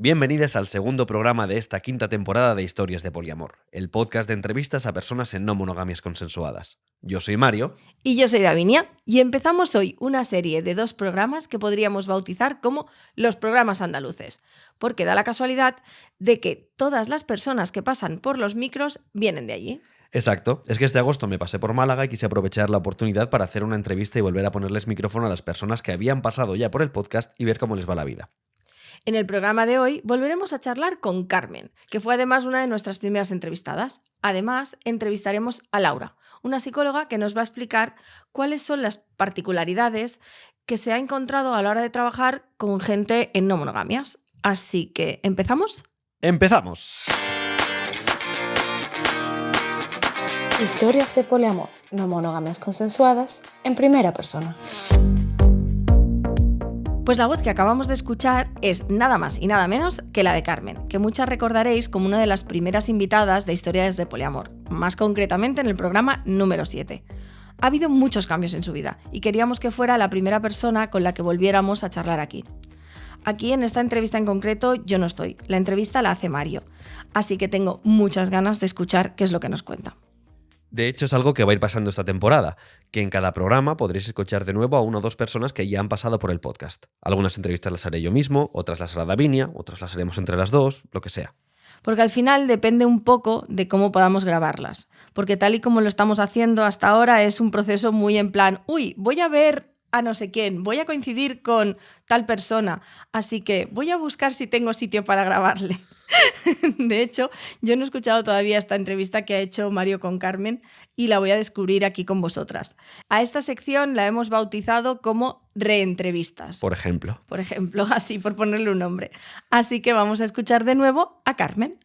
Bienvenidas al segundo programa de esta quinta temporada de Historias de Poliamor, el podcast de entrevistas a personas en no monogamias consensuadas. Yo soy Mario. Y yo soy Davinia, y empezamos hoy una serie de 2 programas que podríamos bautizar como los programas andaluces, porque da la casualidad de que todas las personas que pasan por los micros vienen de allí. Exacto, es que este agosto me pasé por Málaga y quise aprovechar la oportunidad para hacer una entrevista y volver a ponerles micrófono a las personas que habían pasado ya por el podcast y ver cómo les va la vida. En el programa de hoy volveremos a charlar con Carmen, que fue además una de nuestras primeras entrevistadas. Además, entrevistaremos a Laura, una psicóloga que nos va a explicar cuáles son las particularidades que se ha encontrado a la hora de trabajar con gente en no monogamias. Así que, ¿empezamos? ¡Empezamos! Historias de poliamor, no monogamias consensuadas, en primera persona. Pues la voz que acabamos de escuchar es nada más y nada menos que la de Carmen, que muchas recordaréis como una de las primeras invitadas de Historias de Poliamor, más concretamente en el programa número 7. Ha habido muchos cambios en su vida y queríamos que fuera la primera persona con la que volviéramos a charlar aquí. Aquí en esta entrevista en concreto yo no estoy, la entrevista la hace Mario, así que tengo muchas ganas de escuchar qué es lo que nos cuenta. De hecho, es algo que va a ir pasando esta temporada, que en cada programa podréis escuchar de nuevo a una o dos personas que ya han pasado por el podcast. Algunas entrevistas las haré yo mismo, otras las hará Davinia, otras las haremos entre las dos, lo que sea. Porque al final depende un poco de cómo podamos grabarlas, porque tal y como lo estamos haciendo hasta ahora es un proceso muy en plan, voy a ver a no sé quién, voy a coincidir con tal persona, así que voy a buscar si tengo sitio para grabarle. De hecho, yo no he escuchado todavía esta entrevista que ha hecho Mario con Carmen y la voy a descubrir aquí con vosotras. A esta sección la hemos bautizado como reentrevistas. Por ejemplo, así por ponerle un nombre. Así que vamos a escuchar de nuevo a Carmen.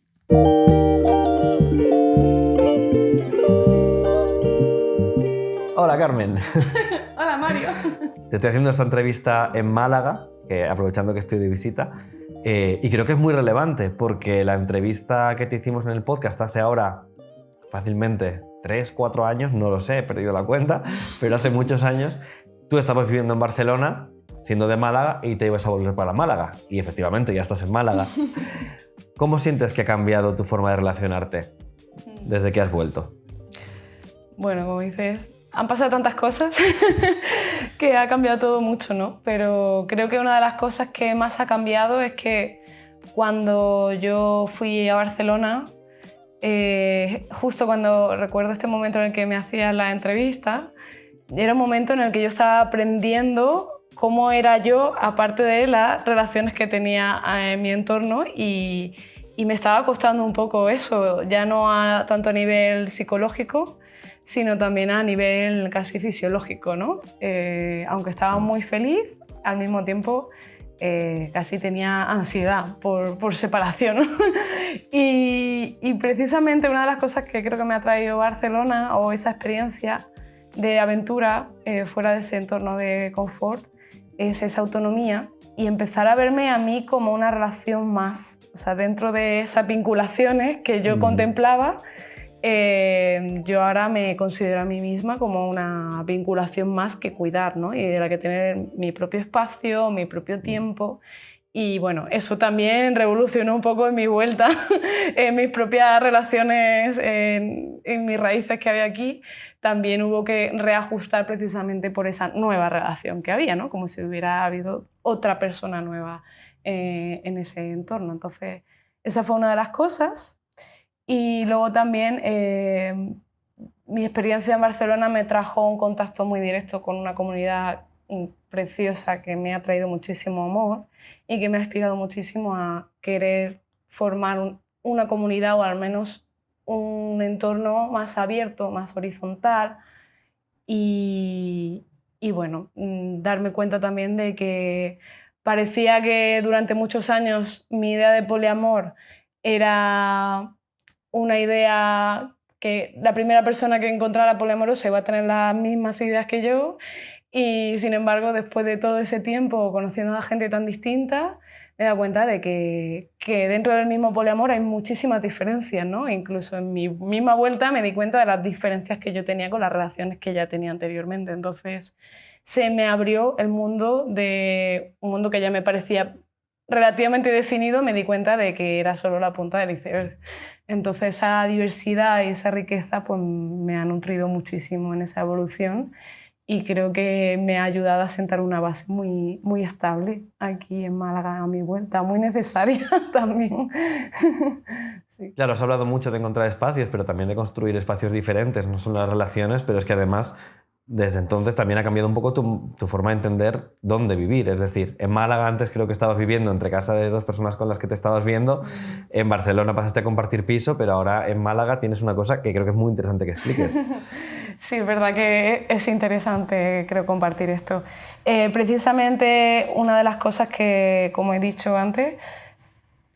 Hola Carmen. Hola Mario. Te estoy haciendo esta entrevista en Málaga, aprovechando que estoy de visita. Y creo que es muy relevante porque la entrevista que te hicimos en el podcast hace ahora fácilmente 3, 4 años, no lo sé, he perdido la cuenta, pero hace muchos años tú estabas viviendo en Barcelona, siendo de Málaga, y te ibas a volver para Málaga. Y efectivamente ya estás en Málaga. ¿Cómo sientes que ha cambiado tu forma de relacionarte desde que has vuelto? Bueno, como dices, han pasado tantas cosas que ha cambiado todo mucho, ¿no? Pero creo que una de las cosas que más ha cambiado es que cuando yo fui a Barcelona, justo cuando recuerdo este momento en el que me hacías la entrevista, era un momento en el que yo estaba aprendiendo cómo era yo, aparte de las relaciones que tenía en mi entorno, y me estaba costando un poco eso, ya no tanto a nivel psicológico, sino también a nivel casi fisiológico, ¿no? Aunque estaba muy feliz, al mismo tiempo casi tenía ansiedad por separación. y precisamente una de las cosas que creo que me ha traído Barcelona, o esa experiencia de aventura fuera de ese entorno de confort, es esa autonomía y empezar a verme a mí como una relación más. O sea, dentro de esas vinculaciones que yo contemplaba, yo ahora me considero a mí misma como una vinculación más que cuidar, ¿no? Y de la que tener mi propio espacio, mi propio tiempo. Y bueno, eso también revolucionó un poco en mi vuelta, en mis propias relaciones, en mis raíces que había aquí. También hubo que reajustar precisamente por esa nueva relación que había, ¿no? Como si hubiera habido otra persona nueva en ese entorno. Entonces, esa fue una de las cosas. Y luego también mi experiencia en Barcelona me trajo un contacto muy directo con una comunidad preciosa que me ha traído muchísimo amor y que me ha inspirado muchísimo a querer formar una comunidad, o al menos un entorno más abierto, más horizontal, y bueno, darme cuenta también de que parecía que durante muchos años mi idea de poliamor era una idea que la primera persona que encontrara poliamorosa iba a tener las mismas ideas que yo, y sin embargo, después de todo ese tiempo conociendo a gente tan distinta, me he dado cuenta de que dentro del mismo poliamor hay muchísimas diferencias, ¿no? Incluso en mi misma vuelta me di cuenta de las diferencias que yo tenía con las relaciones que ya tenía anteriormente. Entonces se me abrió el mundo, de un mundo que ya me parecía relativamente definido, me di cuenta de que era solo la punta del iceberg. Entonces esa diversidad y esa riqueza pues, me ha nutrido muchísimo en esa evolución y creo que me ha ayudado a sentar una base muy, muy estable aquí en Málaga a mi vuelta, muy necesaria también. Sí. Claro, has hablado mucho de encontrar espacios, pero también de construir espacios diferentes, no solo las relaciones, pero es que además desde entonces también ha cambiado un poco tu forma de entender dónde vivir. Es decir, en Málaga antes creo que estabas viviendo entre casa de 2 personas con las que te estabas viendo, en Barcelona pasaste a compartir piso, pero ahora en Málaga tienes una cosa que creo que es muy interesante que expliques. Sí, es verdad que es interesante, creo, compartir esto. Precisamente una de las cosas que, como he dicho antes,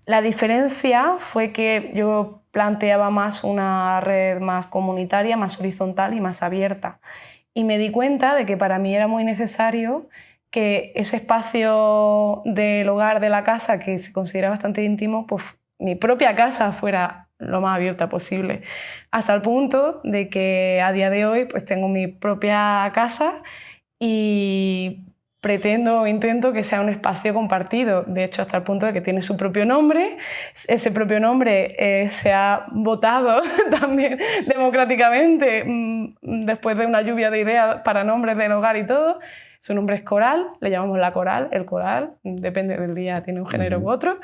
la diferencia fue que yo planteaba más una red más comunitaria, más horizontal y más abierta. Y me di cuenta de que para mí era muy necesario que ese espacio del hogar, de la casa, que se considera bastante íntimo, pues mi propia casa fuera lo más abierta posible. Hasta el punto de que a día de hoy pues tengo mi propia casa y pretendo o intento que sea un espacio compartido. De hecho, hasta el punto de que tiene su propio nombre. Ese propio nombre se ha votado también democráticamente después de una lluvia de ideas para nombres del hogar y todo. Su nombre es Coral, le llamamos la Coral, el Coral, depende del día, tiene un género u otro.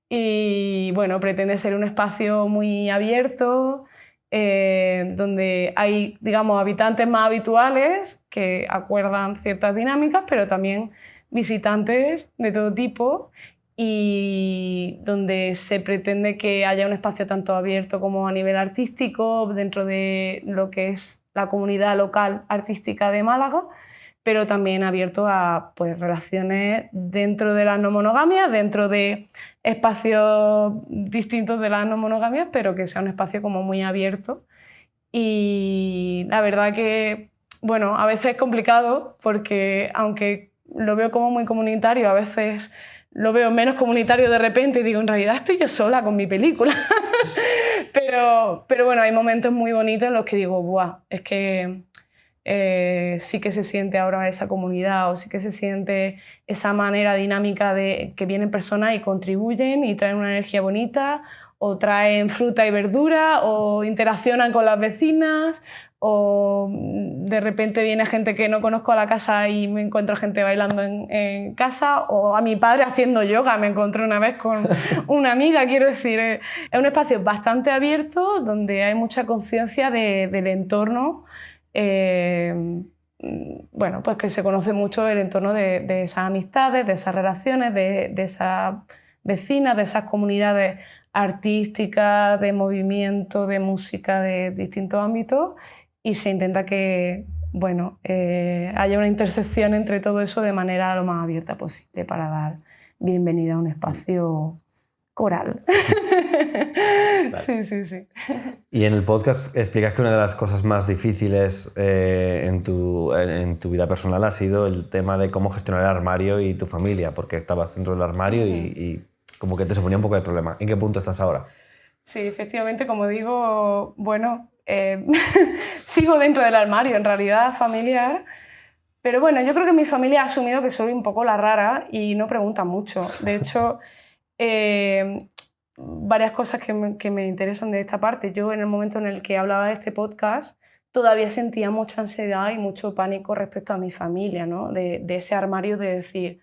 Y bueno, pretende ser un espacio muy abierto, donde hay, digamos, habitantes más habituales que acuerdan ciertas dinámicas, pero también visitantes de todo tipo y donde se pretende que haya un espacio tanto abierto como a nivel artístico dentro de lo que es la comunidad local artística de Málaga, pero también abierto a pues, relaciones dentro de la no monogamia, dentro de espacios distintos de las no monogamias, pero que sea un espacio como muy abierto. Y la verdad que, bueno, a veces es complicado porque aunque lo veo como muy comunitario, a veces lo veo menos comunitario de repente y digo, en realidad estoy yo sola con mi película. pero bueno, hay momentos muy bonitos en los que digo, ¡buah! Es que sí que se siente ahora esa comunidad o sí que se siente esa manera dinámica de que vienen personas y contribuyen y traen una energía bonita o traen fruta y verdura o interaccionan con las vecinas o de repente viene gente que no conozco a la casa y me encuentro gente bailando en casa o a mi padre haciendo yoga, me encontré una vez con una amiga, quiero decir, es un espacio bastante abierto donde hay mucha conciencia del entorno. Bueno, pues que se conoce mucho el entorno de esas amistades, de esas relaciones, de esas vecinas, de esas comunidades artísticas, de movimiento, de música, de distintos ámbitos y se intenta que, bueno, haya una intersección entre todo eso de manera lo más abierta posible para dar bienvenida a un espacio coral. Vale. Sí. Y en el podcast explicas que una de las cosas más difíciles en tu vida personal ha sido el tema de cómo gestionar el armario y tu familia, porque estabas dentro del armario y como que te suponía un poco de problema. ¿En qué punto estás ahora? Sí, efectivamente, como digo, bueno, sigo dentro del armario, en realidad familiar, pero bueno, yo creo que mi familia ha asumido que soy un poco la rara y no preguntan mucho. De hecho, varias cosas que me interesan de esta parte. Yo en el momento en el que hablaba de este podcast todavía sentía mucha ansiedad y mucho pánico respecto a mi familia, ¿no? De ese armario de decir,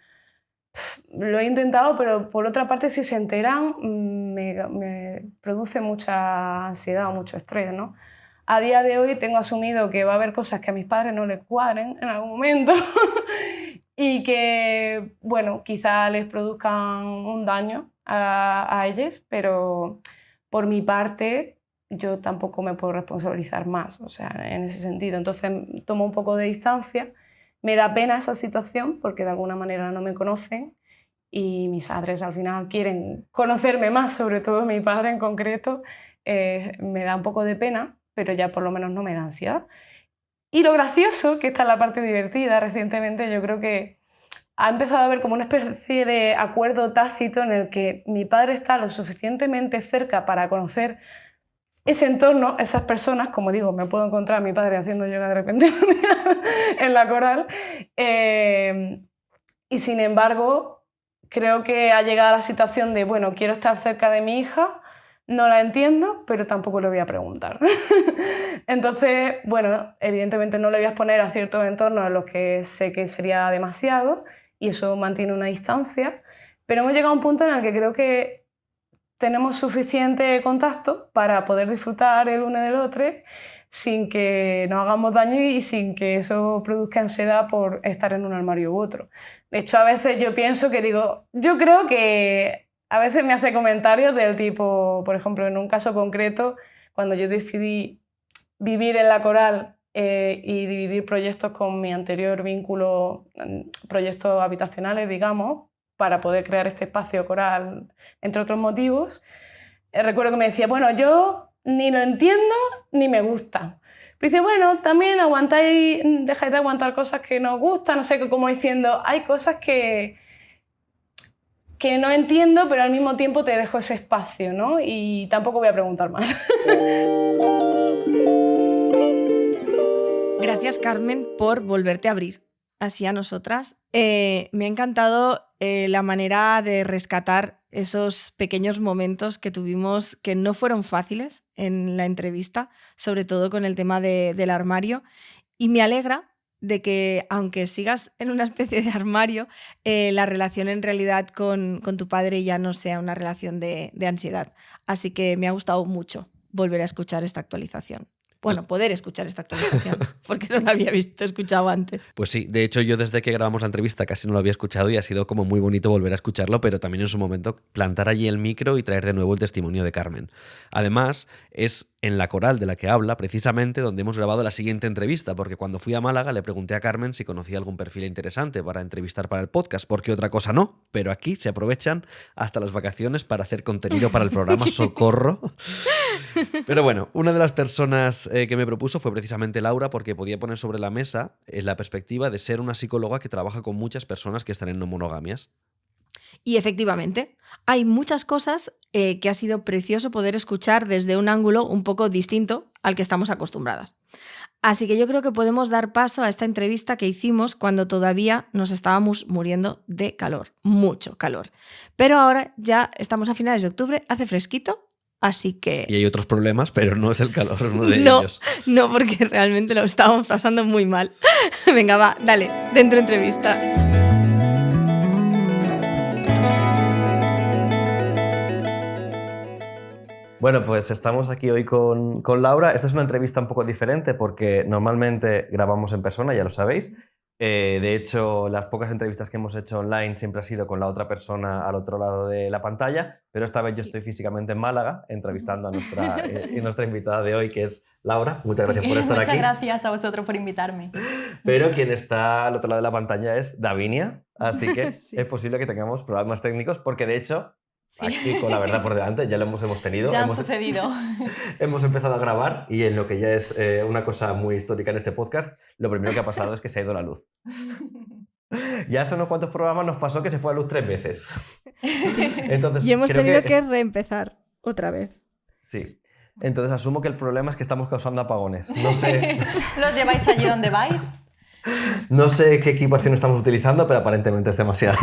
lo he intentado, pero por otra parte si se enteran me produce mucha ansiedad o mucho estrés, ¿no? A día de hoy tengo asumido que va a haber cosas que a mis padres no les cuadren en algún momento y que, bueno, quizá les produzcan un daño a ellos, pero por mi parte yo tampoco me puedo responsabilizar más, o sea, en ese sentido. Entonces tomo un poco de distancia, me da pena esa situación porque de alguna manera no me conocen y mis padres al final quieren conocerme más, sobre todo mi padre en concreto, me da un poco de pena, pero ya por lo menos no me da ansiedad. Y lo gracioso, que esta es la parte divertida, recientemente yo creo que ha empezado a haber como una especie de acuerdo tácito en el que mi padre está lo suficientemente cerca para conocer ese entorno, esas personas, como digo, me puedo encontrar a mi padre haciendo yoga de repente en la Coral, y sin embargo creo que ha llegado a la situación de, bueno, quiero estar cerca de mi hija, no la entiendo, pero tampoco le voy a preguntar. Entonces, bueno, evidentemente no le voy a exponer a ciertos entornos en los que sé que sería demasiado y eso mantiene una distancia, pero hemos llegado a un punto en el que creo que tenemos suficiente contacto para poder disfrutar el uno del otro sin que nos hagamos daño y sin que eso produzca ansiedad por estar en un armario u otro. De hecho, a veces yo pienso que digo, yo creo que a veces me hace comentarios del tipo, por ejemplo, en un caso concreto, cuando yo decidí vivir en la coral y dividir proyectos con mi anterior vínculo, proyectos habitacionales, digamos, para poder crear este espacio coral, entre otros motivos, recuerdo que me decía, bueno, yo ni lo entiendo ni me gusta. Pero dice, bueno, también aguantáis, dejáis de aguantar cosas que nos gustan, no sé, como diciendo, hay cosas que no entiendo, pero al mismo tiempo te dejo ese espacio, ¿no? Y tampoco voy a preguntar más. Gracias, Carmen, por volverte a abrir así a nosotras. Me ha encantado la manera de rescatar esos pequeños momentos que tuvimos que no fueron fáciles en la entrevista, sobre todo con el tema del armario. Y me alegra de que, aunque sigas en una especie de armario, la relación en realidad con tu padre ya no sea una relación de ansiedad. Así que me ha gustado mucho volver a escuchar esta actualización. Bueno, poder escuchar esta actualización, porque no la había escuchado antes. Pues sí, de hecho yo desde que grabamos la entrevista casi no lo había escuchado y ha sido como muy bonito volver a escucharlo, pero también en su momento plantar allí el micro y traer de nuevo el testimonio de Carmen. Además, es en la coral de la que habla precisamente donde hemos grabado la siguiente entrevista, porque cuando fui a Málaga le pregunté a Carmen si conocía algún perfil interesante para entrevistar para el podcast, porque otra cosa no, pero aquí se aprovechan hasta las vacaciones para hacer contenido para el programa, ¡socorro! Pero bueno, una de las personas que me propuso fue precisamente Laura, porque podía poner sobre la mesa la perspectiva de ser una psicóloga que trabaja con muchas personas que están en no monogamias. Y efectivamente, hay muchas cosas que ha sido precioso poder escuchar desde un ángulo un poco distinto al que estamos acostumbradas. Así que yo creo que podemos dar paso a esta entrevista que hicimos cuando todavía nos estábamos muriendo de calor, mucho calor. Pero ahora ya estamos a finales de octubre, hace fresquito, así que... Y hay otros problemas, pero no es el calor uno de ellos. No, porque realmente lo estábamos pasando muy mal. Venga, va, dale, dentro entrevista. Bueno, pues estamos aquí hoy con Laura. Esta es una entrevista un poco diferente porque normalmente grabamos en persona, ya lo sabéis. De hecho, las pocas entrevistas que hemos hecho online siempre ha sido con la otra persona al otro lado de la pantalla, pero esta vez yo estoy físicamente en Málaga entrevistando a nuestra invitada de hoy, que es Laura. Muchas gracias por estar aquí. Muchas gracias a vosotros por invitarme. Pero quien está al otro lado de la pantalla es Davinia, así que Sí. es posible que tengamos problemas técnicos porque de hecho... Sí. Aquí con la verdad por delante, ya lo hemos tenido. Ya han sucedido. Hemos empezado a grabar y en lo que ya es una cosa muy histórica en este podcast, lo primero que ha pasado es que se ha ido la luz. Ya hace unos cuantos programas nos pasó que se fue la luz 3 veces. Entonces, Y hemos creo tenido que reempezar otra vez. Sí. Entonces asumo que el problema es que estamos causando apagones. No sé, ¿Los lleváis allí donde vais? no sé qué equipación estamos utilizando, pero aparentemente es demasiado.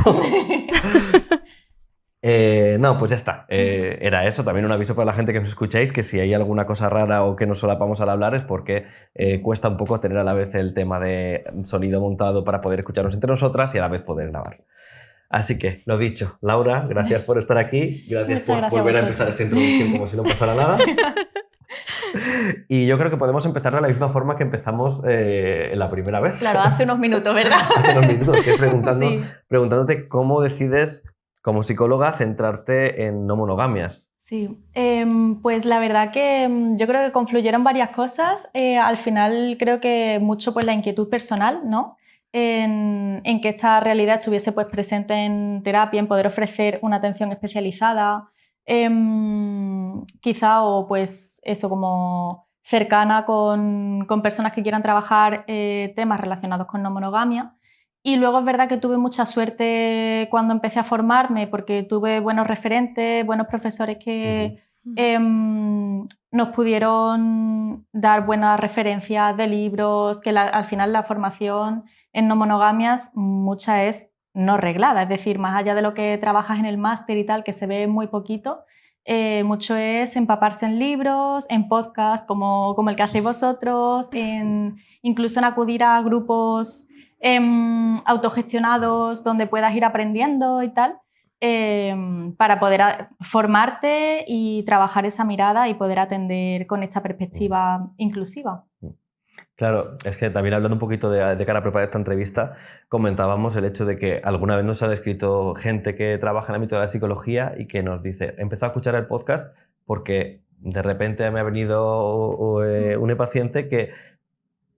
No, pues ya está. Era eso. También un aviso para la gente que nos escucháis, que si hay alguna cosa rara o que nos solapamos al hablar es porque cuesta un poco tener a la vez el tema de sonido montado para poder escucharnos entre nosotras y a la vez poder grabar. Así que, lo dicho, Laura, gracias por estar aquí. Gracias por volver a empezar esta introducción como si no pasara nada. Y yo creo que podemos empezar de la misma forma que empezamos la primera vez. Claro, hace unos minutos, ¿verdad? Hace unos minutos, que es Sí. preguntándote cómo decides, como psicóloga, centrarte en no monogamias. Sí, pues la verdad que yo creo que confluyeron varias cosas. Al final creo que mucho pues la inquietud personal, ¿no? En que esta realidad estuviese pues presente en terapia, en poder ofrecer una atención especializada, quizá o pues eso como cercana con personas que quieran trabajar temas relacionados con no monogamia. Y luego es verdad que tuve mucha suerte cuando empecé a formarme porque tuve buenos referentes, buenos profesores que nos pudieron dar buenas referencias de libros, que al final la formación en no monogamias mucha es no reglada, es decir, más allá de lo que trabajas en el máster y tal, que se ve muy poquito, mucho es empaparse en libros, en podcasts como el que hacéis vosotros, incluso en acudir a grupos autogestionados donde puedas ir aprendiendo y tal, para poder formarte y trabajar esa mirada y poder atender con esta perspectiva inclusiva. Claro, es que también hablando un poquito de cara a preparar esta entrevista, comentábamos el hecho de que alguna vez nos ha escrito gente que trabaja en el ámbito de la psicología y que nos dice, he empezado a escuchar el podcast porque de repente me ha venido una paciente que,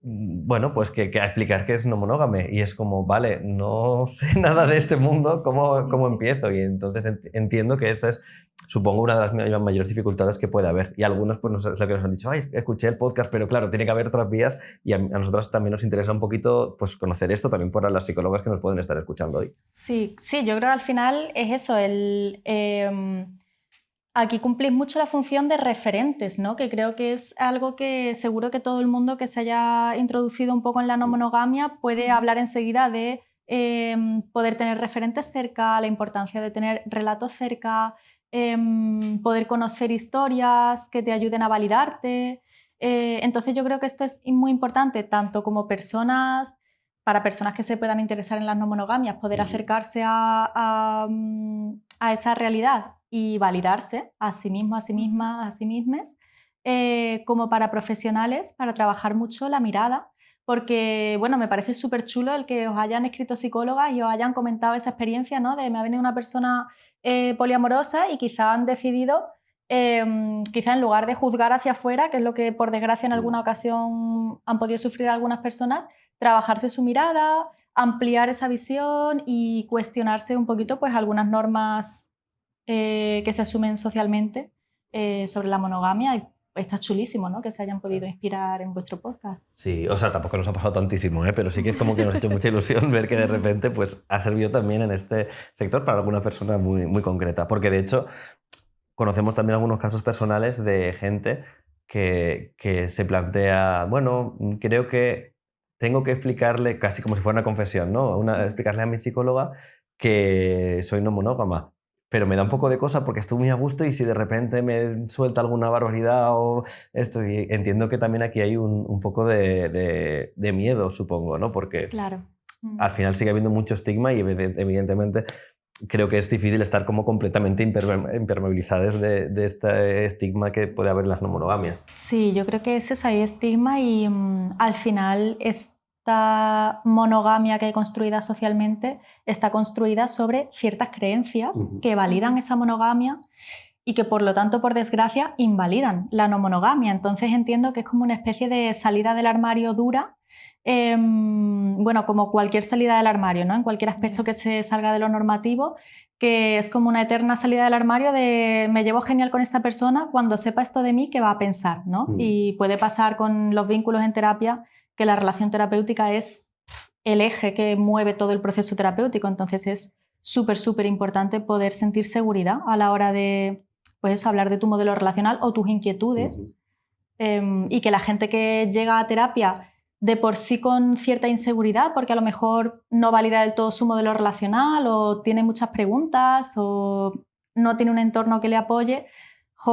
bueno, pues que a explicar qué es no monógame y es como, vale, no sé nada de este mundo, ¿cómo empiezo? Y entonces entiendo que esta es, supongo, una de las mayores dificultades que puede haber. Y algunos pues es lo que nos han dicho, ay, escuché el podcast, pero claro, tiene que haber otras vías y a nosotros también nos interesa un poquito pues, conocer esto también por las psicólogas que nos pueden estar escuchando hoy. Sí, yo creo que al final es eso, aquí cumplís mucho la función de referentes, ¿no? Que creo que es algo que seguro que todo el mundo que se haya introducido un poco en la no monogamia puede hablar enseguida de poder tener referentes cerca, la importancia de tener relatos cerca, poder conocer historias que te ayuden a validarte. Entonces yo creo que esto es muy importante tanto como para personas que se puedan interesar en las no monogamias, poder acercarse a esa realidad y validarse a sí mismo, a sí misma, a sí mismas, como para profesionales, para trabajar mucho la mirada, porque bueno, me parece súper chulo el que os hayan escrito psicólogas y os hayan comentado esa experiencia, ¿no? De me ha venido una persona poliamorosa y quizá han decidido, quizá en lugar de juzgar hacia afuera, que es lo que por desgracia en alguna ocasión han podido sufrir algunas personas, trabajarse su mirada, ampliar esa visión y cuestionarse un poquito pues algunas normas que se asumen socialmente sobre la monogamia. Y está chulísimo, ¿no? Que se hayan podido inspirar en vuestro podcast. Sí, o sea, tampoco nos ha pasado tantísimo, pero sí que es como que nos ha hecho mucha ilusión ver que de repente pues, ha servido también en este sector para alguna persona muy, muy concreta. Porque de hecho conocemos también algunos casos personales de gente que se plantea, bueno, creo que tengo que explicarle, casi como si fuera una confesión, ¿no? Explicarle a mi psicóloga que soy no monógama. Pero me da un poco de cosa porque estoy muy a gusto y si de repente me suelta alguna barbaridad o esto, y entiendo que también aquí hay un poco de miedo, supongo, ¿no? Porque claro. Al final sigue habiendo mucho estigma y evidentemente creo que es difícil estar como completamente impermeabilizados de este estigma que puede haber en las no monogamias. Sí, yo creo que es eso, hay estigma y al final esta monogamia que hay construida socialmente está construida sobre ciertas creencias que validan esa monogamia y que por lo tanto, por desgracia, invalidan la no monogamia. Entonces entiendo que es como una especie de salida del armario dura, bueno, como cualquier salida del armario, ¿no? En cualquier aspecto que se salga de lo normativo, que es como una eterna salida del armario de me llevo genial con esta persona, cuando sepa esto de mí, ¿qué va a pensar? ¿no? Y puede pasar con los vínculos en terapia que la relación terapéutica es el eje que mueve todo el proceso terapéutico, entonces es súper, súper importante poder sentir seguridad a la hora de pues, hablar de tu modelo relacional o tus inquietudes y que la gente que llega a terapia de por sí con cierta inseguridad, porque a lo mejor no valida del todo su modelo relacional o tiene muchas preguntas o no tiene un entorno que le apoye,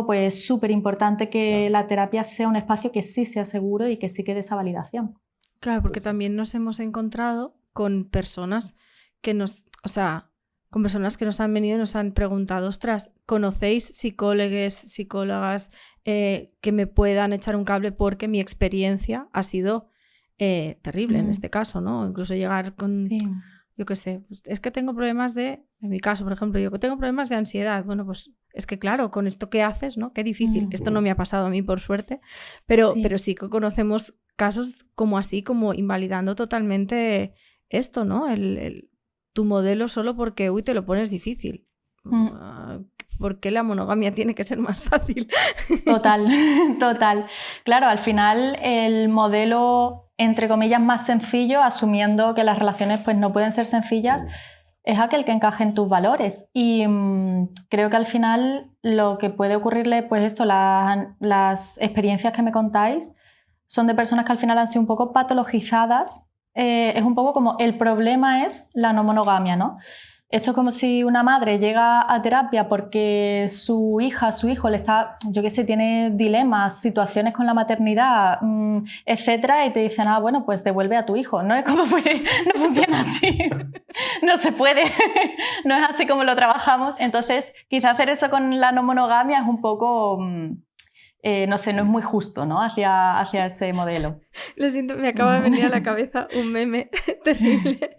pues es súper importante que la terapia sea un espacio que sí sea seguro y que sí quede esa validación. Claro, porque también nos hemos encontrado con personas que con personas que nos han venido y nos han preguntado, ostras, ¿conocéis psicólogas que me puedan echar un cable? Porque mi experiencia ha sido terrible en este caso, ¿no? Incluso llegar con, yo qué sé, pues es que tengo problemas en mi caso, por ejemplo, yo que tengo problemas de ansiedad. Bueno, pues es que claro, con esto que haces, ¿no? Qué difícil. Esto no me ha pasado a mí, por suerte, pero sí que conocemos casos como así, como invalidando totalmente esto, ¿no? Tu modelo solo porque, te lo pones difícil. ¿Por qué la monogamia tiene que ser más fácil? Total. Claro, al final el modelo, entre comillas, más sencillo, asumiendo que las relaciones pues, no pueden ser sencillas, es aquel que encaje en tus valores. Y creo que al final lo que puede ocurrirle, pues esto, las experiencias que me contáis son de personas que al final han sido un poco patologizadas es un poco como el problema es la no monogamia, ¿no? Esto es como si una madre llega a terapia porque su hija, su hijo le está, yo qué sé, tiene dilemas, situaciones con la maternidad, etcétera, y te dicen, bueno, pues devuelve a tu hijo. No es como no funciona así. No se puede. No es así como lo trabajamos. Entonces, quizá hacer eso con la no monogamia es un poco, no sé, no es muy justo, ¿no? Hacia ese modelo. Lo siento, me acaba de venir a la cabeza un meme terrible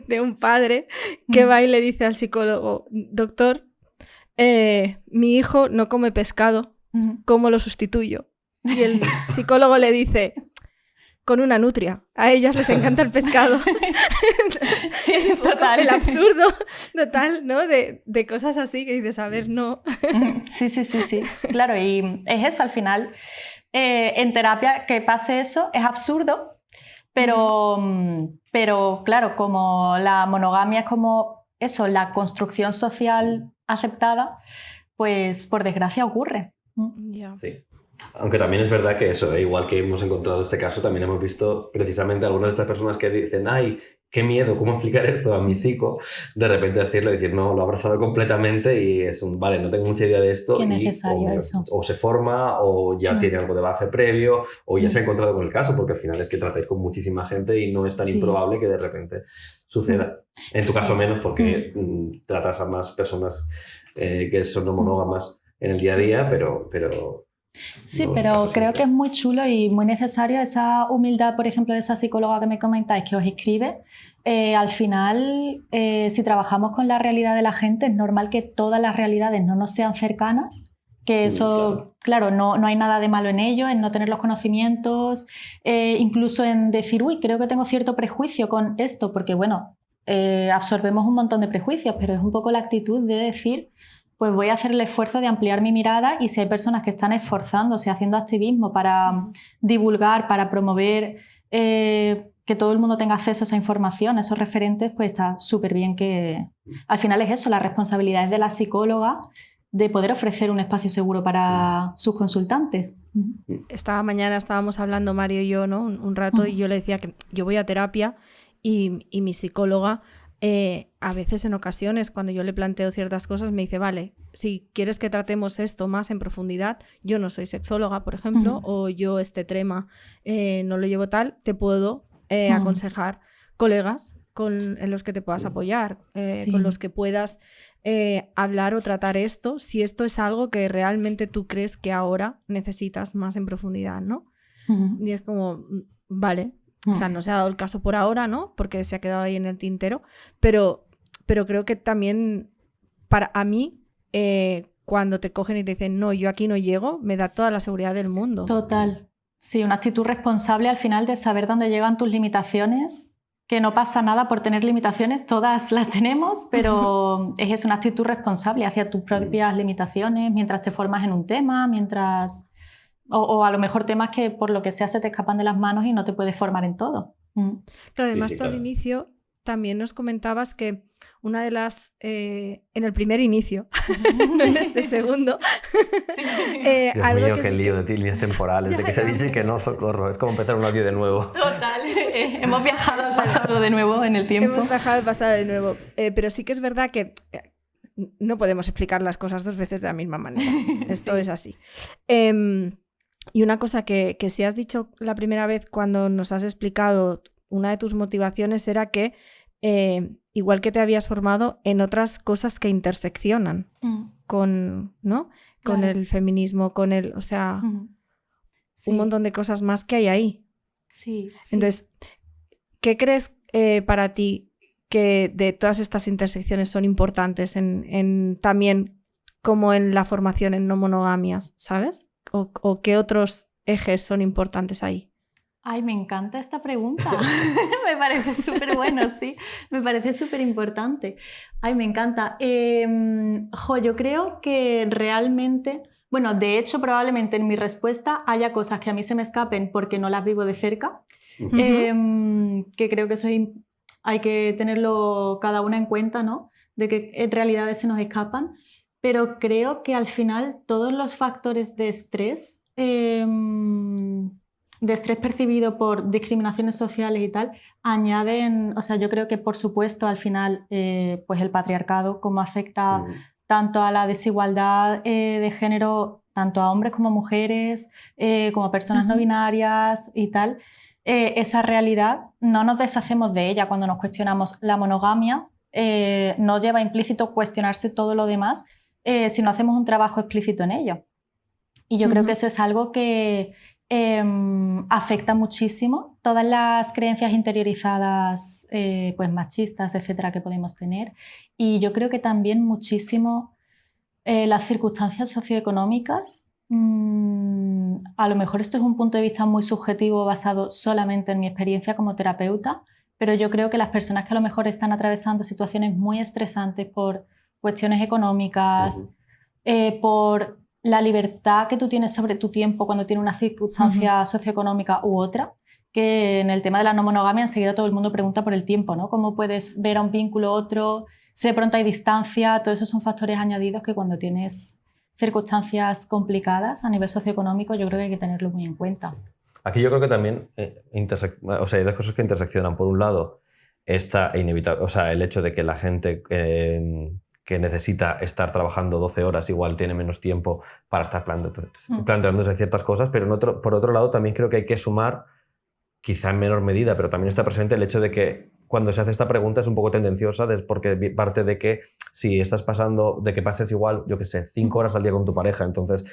de un padre que va y le dice al psicólogo, doctor, mi hijo no come pescado, ¿cómo lo sustituyo? Y el psicólogo le dice, con una nutria, a ellas les encanta el pescado. Sí, total. El absurdo total, ¿no? De cosas así que dices, a ver, no. Sí. Claro, y es eso al final. En terapia que pase eso es absurdo, pero claro, como la monogamia es como eso, la construcción social aceptada, pues por desgracia ocurre. Yeah. Sí. Aunque también es verdad que eso, igual que hemos encontrado este caso, también hemos visto precisamente algunas de estas personas que dicen, ay, qué miedo, ¿cómo explicar esto a mi psico? De repente decirlo y decir, no, lo he abrazado completamente y es un, vale, no tengo mucha idea de esto. Qué necesario eso. O se forma, o ya tiene algo de bagaje previo, o ya se ha encontrado con el caso, porque al final es que tratáis con muchísima gente y no es tan improbable que de repente suceda. En tu caso menos, porque tratas a más personas que son no monógamas en el día a día, pero sí, no, pero creo que es muy chulo y muy necesario esa humildad, por ejemplo, de esa psicóloga que me comentáis, que os escribe. Al final, si trabajamos con la realidad de la gente, es normal que todas las realidades no nos sean cercanas, que eso, claro, no hay nada de malo en ello, en no tener los conocimientos, incluso en decir, uy, creo que tengo cierto prejuicio con esto, porque bueno, absorbemos un montón de prejuicios, pero es un poco la actitud de decir, pues voy a hacer el esfuerzo de ampliar mi mirada y si hay personas que están esforzándose, haciendo activismo para divulgar, para promover que todo el mundo tenga acceso a esa información, a esos referentes, pues está súper bien que... Al final es eso, la responsabilidad es de la psicóloga de poder ofrecer un espacio seguro para sus consultantes. Esta mañana estábamos hablando Mario y yo, ¿no? Un rato, y yo le decía que yo voy a terapia y mi psicóloga... a veces en ocasiones cuando yo le planteo ciertas cosas me dice, vale, si quieres que tratemos esto más en profundidad, yo no soy sexóloga, por ejemplo, o yo este tema no lo llevo tal, te puedo aconsejar colegas en los que te puedas apoyar, con los que puedas hablar o tratar esto, si esto es algo que realmente tú crees que ahora necesitas más en profundidad, ¿no? Y es como, vale. O sea, no se ha dado el caso por ahora, ¿no? Porque se ha quedado ahí en el tintero. Pero creo que también, a mí, cuando te cogen y te dicen, no, yo aquí no llego, me da toda la seguridad del mundo. Total. Sí, una actitud responsable al final de saber dónde llegan tus limitaciones, que no pasa nada por tener limitaciones, todas las tenemos, pero es una actitud responsable hacia tus propias limitaciones, mientras te formas en un tema, mientras... O a lo mejor temas que por lo que sea se te escapan de las manos y no te puedes formar en todo. Claro, además tú al inicio también nos comentabas que una de las... en el primer inicio, no en este segundo... Dios algo mío, que qué lío de líneas temporales, de que se dice que no, socorro. Es como empezar un audio de nuevo. Total, hemos viajado al pasado de nuevo en el tiempo. Hemos viajado al pasado de nuevo. Pero sí que es verdad que... no podemos explicar las cosas dos veces de la misma manera. Esto es así. Y una cosa que sí has dicho la primera vez cuando nos has explicado, una de tus motivaciones era que igual que te habías formado en otras cosas que interseccionan con, ¿no? Con el feminismo, con el, o sea, un montón de cosas más que hay ahí. Sí. Entonces, ¿qué crees para ti que de todas estas intersecciones son importantes en también como en la formación en no monogamias, ¿sabes? ¿O qué otros ejes son importantes ahí? Ay, me encanta esta pregunta. Me parece súper bueno, sí. Me parece súper importante. Ay, me encanta. Yo creo que realmente... Bueno, de hecho, probablemente en mi respuesta haya cosas que a mí se me escapen porque no las vivo de cerca. Que creo que eso hay que tenerlo cada una en cuenta, ¿no? De que en realidades se nos escapan. Pero creo que al final todos los factores de estrés estrés percibido por discriminaciones sociales y tal, añaden, o sea, yo creo que por supuesto al final pues el patriarcado como afecta tanto a la desigualdad de género, tanto a hombres como a mujeres, como a personas no binarias y tal, esa realidad no nos deshacemos de ella cuando nos cuestionamos la monogamia, no lleva implícito cuestionarse todo lo demás si no hacemos un trabajo explícito en ello. Y yo creo que eso es algo que afecta muchísimo todas las creencias interiorizadas pues machistas, etcétera, que podemos tener. Y yo creo que también muchísimo las circunstancias socioeconómicas. A lo mejor esto es un punto de vista muy subjetivo basado solamente en mi experiencia como terapeuta, pero yo creo que las personas que a lo mejor están atravesando situaciones muy estresantes por cuestiones económicas, por la libertad que tú tienes sobre tu tiempo cuando tienes una circunstancia socioeconómica u otra, que en el tema de la no monogamia enseguida todo el mundo pregunta por el tiempo, ¿no? ¿Cómo puedes ver a un vínculo otro? Si de pronto hay distancia, todos esos son factores añadidos que cuando tienes circunstancias complicadas a nivel socioeconómico yo creo que hay que tenerlo muy en cuenta. Aquí yo creo que también hay dos cosas que interseccionan. Por un lado, está inevitable, o sea, el hecho de que la gente que necesita estar trabajando 12 horas igual tiene menos tiempo para estar planteándose ciertas cosas, pero por otro lado también creo que hay que sumar, quizá en menor medida, pero también está presente el hecho de que cuando se hace esta pregunta es un poco tendenciosa, porque parte de que si estás pasando, de que pases igual, yo qué sé, 5 horas al día con tu pareja, entonces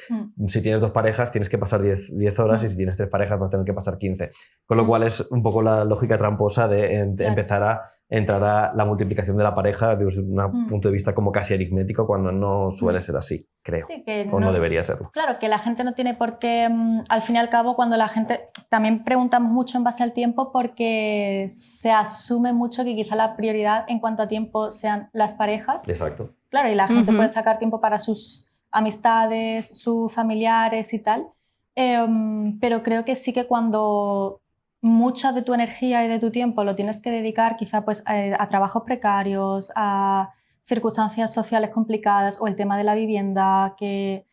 si tienes 2 parejas tienes que pasar 10 horas y si tienes 3 parejas vas a tener que pasar 15. Con lo cual es un poco la lógica tramposa de empezar a entrar a la multiplicación de la pareja desde un punto de vista como casi aritmético cuando no suele ser así, creo. Sí, que o no debería serlo. Claro, que la gente no tiene por qué, al fin y al cabo, cuando la gente... También preguntamos mucho en base al tiempo porque se asume mucho que quizá la prioridad en cuanto a tiempo sean las parejas. Exacto. Claro, y la gente puede sacar tiempo para sus amistades, sus familiares y tal, pero creo que sí que cuando mucha de tu energía y de tu tiempo lo tienes que dedicar quizá pues a trabajos precarios, a circunstancias sociales complicadas o el tema de la vivienda, que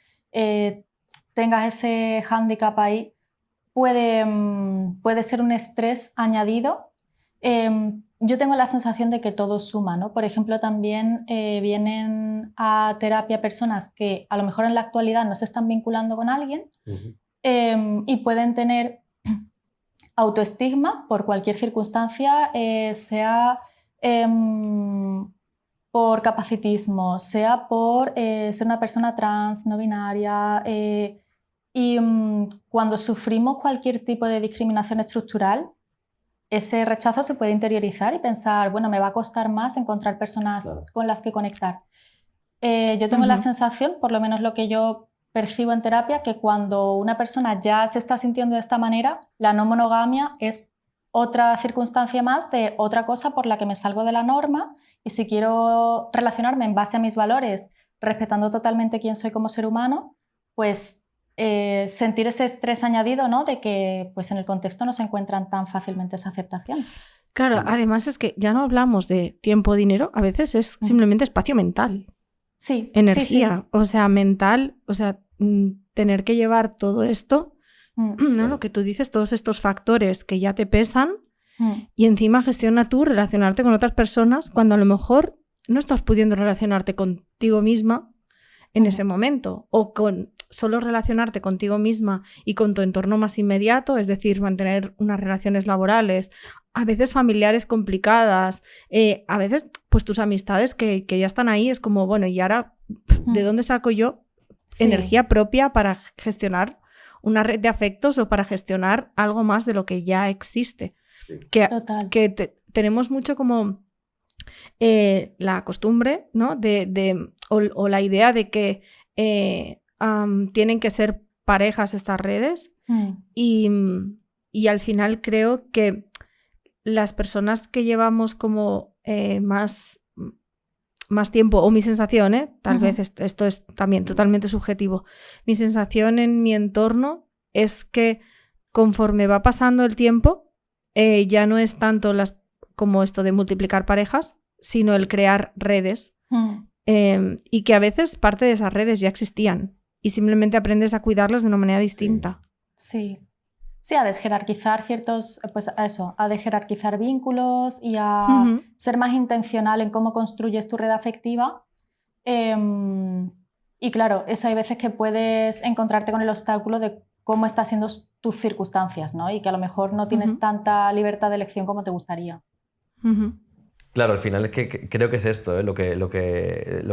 tengas ese hándicap ahí, puede ser un estrés añadido. Yo tengo la sensación de que todo suma, ¿no? Por ejemplo, también vienen a terapia personas que a lo mejor en la actualidad no se están vinculando con alguien y pueden tener autoestigma por cualquier circunstancia, sea por capacitismo, sea por ser una persona trans, no binaria, y cuando sufrimos cualquier tipo de discriminación estructural, ese rechazo se puede interiorizar y pensar, bueno, me va a costar más encontrar personas con las que conectar. Yo tengo la sensación, por lo menos lo que yo percibo en terapia, que cuando una persona ya se está sintiendo de esta manera, la no monogamia es otra circunstancia más de otra cosa por la que me salgo de la norma y si quiero relacionarme en base a mis valores, respetando totalmente quién soy como ser humano, pues sentir ese estrés añadido, ¿no? De que pues en el contexto no se encuentran tan fácilmente esa aceptación. Claro, además es que ya no hablamos de tiempo o dinero, a veces es simplemente espacio mental. Sí. Energía, o sea, mental, o sea, tener que llevar todo esto, ¿no? Lo que tú dices, todos estos factores que ya te pesan y encima gestiona tú relacionarte con otras personas cuando a lo mejor no estás pudiendo relacionarte contigo misma en ese momento o con solo relacionarte contigo misma y con tu entorno más inmediato, es decir, mantener unas relaciones laborales, a veces familiares complicadas, a veces pues tus amistades que ya están ahí, es como, bueno, ¿y ahora de dónde saco yo energía propia para gestionar una red de afectos o para gestionar algo más de lo que ya existe? Que tenemos mucho como la costumbre, ¿no? o la idea de que tienen que ser parejas estas redes y al final creo que las personas que llevamos como más tiempo, o mi sensación, tal vez esto es también totalmente subjetivo, mi sensación en mi entorno es que conforme va pasando el tiempo ya no es tanto como esto de multiplicar parejas, sino el crear redes y que a veces parte de esas redes ya existían y simplemente aprendes a cuidarlas de una manera distinta. Sí. Sí, a desjerarquizar pues a eso, a desjerarquizar vínculos y a Ujú. ser más intencional en cómo construyes tu red afectiva. Y claro, eso hay veces que puedes encontrarte con el obstáculo de cómo están siendo tus circunstancias, ¿no? Y que a lo mejor no tienes Ujú. tanta libertad de elección como te gustaría. Ujú. Claro, al final es que creo que es esto, lo que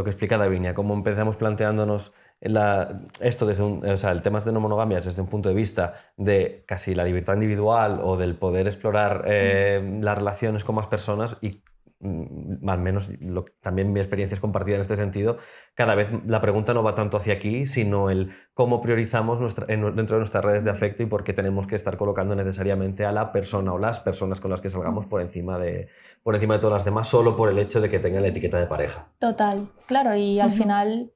explica Davinia, cómo empezamos planteándonos esto desde o sea, el tema de no monogamias desde un punto de vista de casi la libertad individual o del poder explorar las relaciones con más personas y al menos también mi experiencia es compartida en este sentido, cada vez la pregunta no va tanto hacia aquí, sino el cómo priorizamos dentro de nuestras redes de afecto y por qué tenemos que estar colocando necesariamente a la persona o las personas con las que salgamos por encima de todas las demás solo por el hecho de que tengan la etiqueta de pareja. Total, claro, y al Ujú. final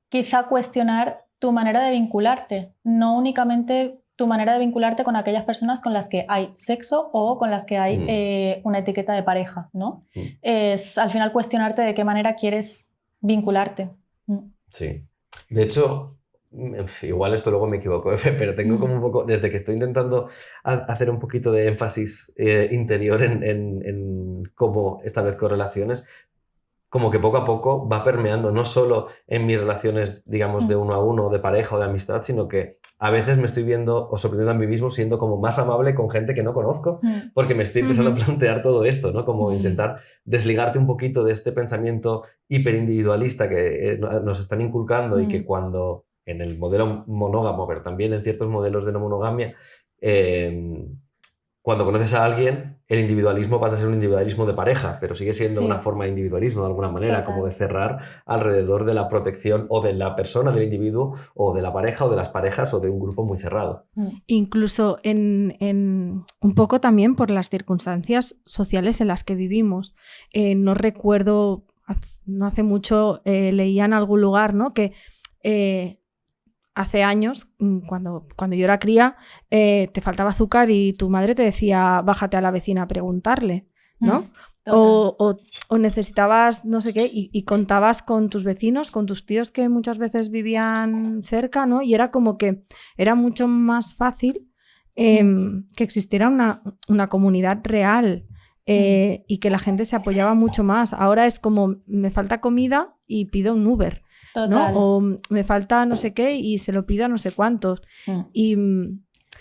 quizá cuestionar tu manera de vincularte, no únicamente tu manera de vincularte con aquellas personas con las que hay sexo o con las que hay una etiqueta de pareja, ¿no? Es al final cuestionarte de qué manera quieres vincularte. Sí. De hecho, igual esto luego me equivoco, pero tengo como un poco, desde que estoy intentando hacer un poquito de énfasis interior en cómo establezco relaciones, como que poco a poco va permeando no solo en mis relaciones, digamos, de uno a uno, de pareja o de amistad, sino que a veces me estoy viendo o sorprendiendo a mí mismo siendo como más amable con gente que no conozco, porque me estoy empezando a plantear todo esto, ¿no? Como intentar desligarte un poquito de este pensamiento hiperindividualista que nos están inculcando y que cuando en el modelo monógamo, pero también en ciertos modelos de no monogamia, cuando conoces a alguien, el individualismo pasa a ser un individualismo de pareja, pero sigue siendo Sí. una forma de individualismo de alguna manera, Total. como de cerrar alrededor de la protección o de la persona, del individuo, o de la pareja, o de las parejas, o de un grupo muy cerrado. Incluso un poco también por las circunstancias sociales en las que vivimos. No recuerdo, no hace mucho leía en algún lugar, ¿no? Que hace años, cuando yo era cría, te faltaba azúcar y tu madre te decía, bájate a la vecina a preguntarle, ¿no? O necesitabas no sé qué y contabas con tus vecinos, con tus tíos que muchas veces vivían cerca, ¿no? Y era como que era mucho más fácil que existiera una comunidad real y que la gente se apoyaba mucho más. Ahora es como, me falta comida y pido un Uber. Total. ¿No? O me falta no sé qué y se lo pido a no sé cuántos. Y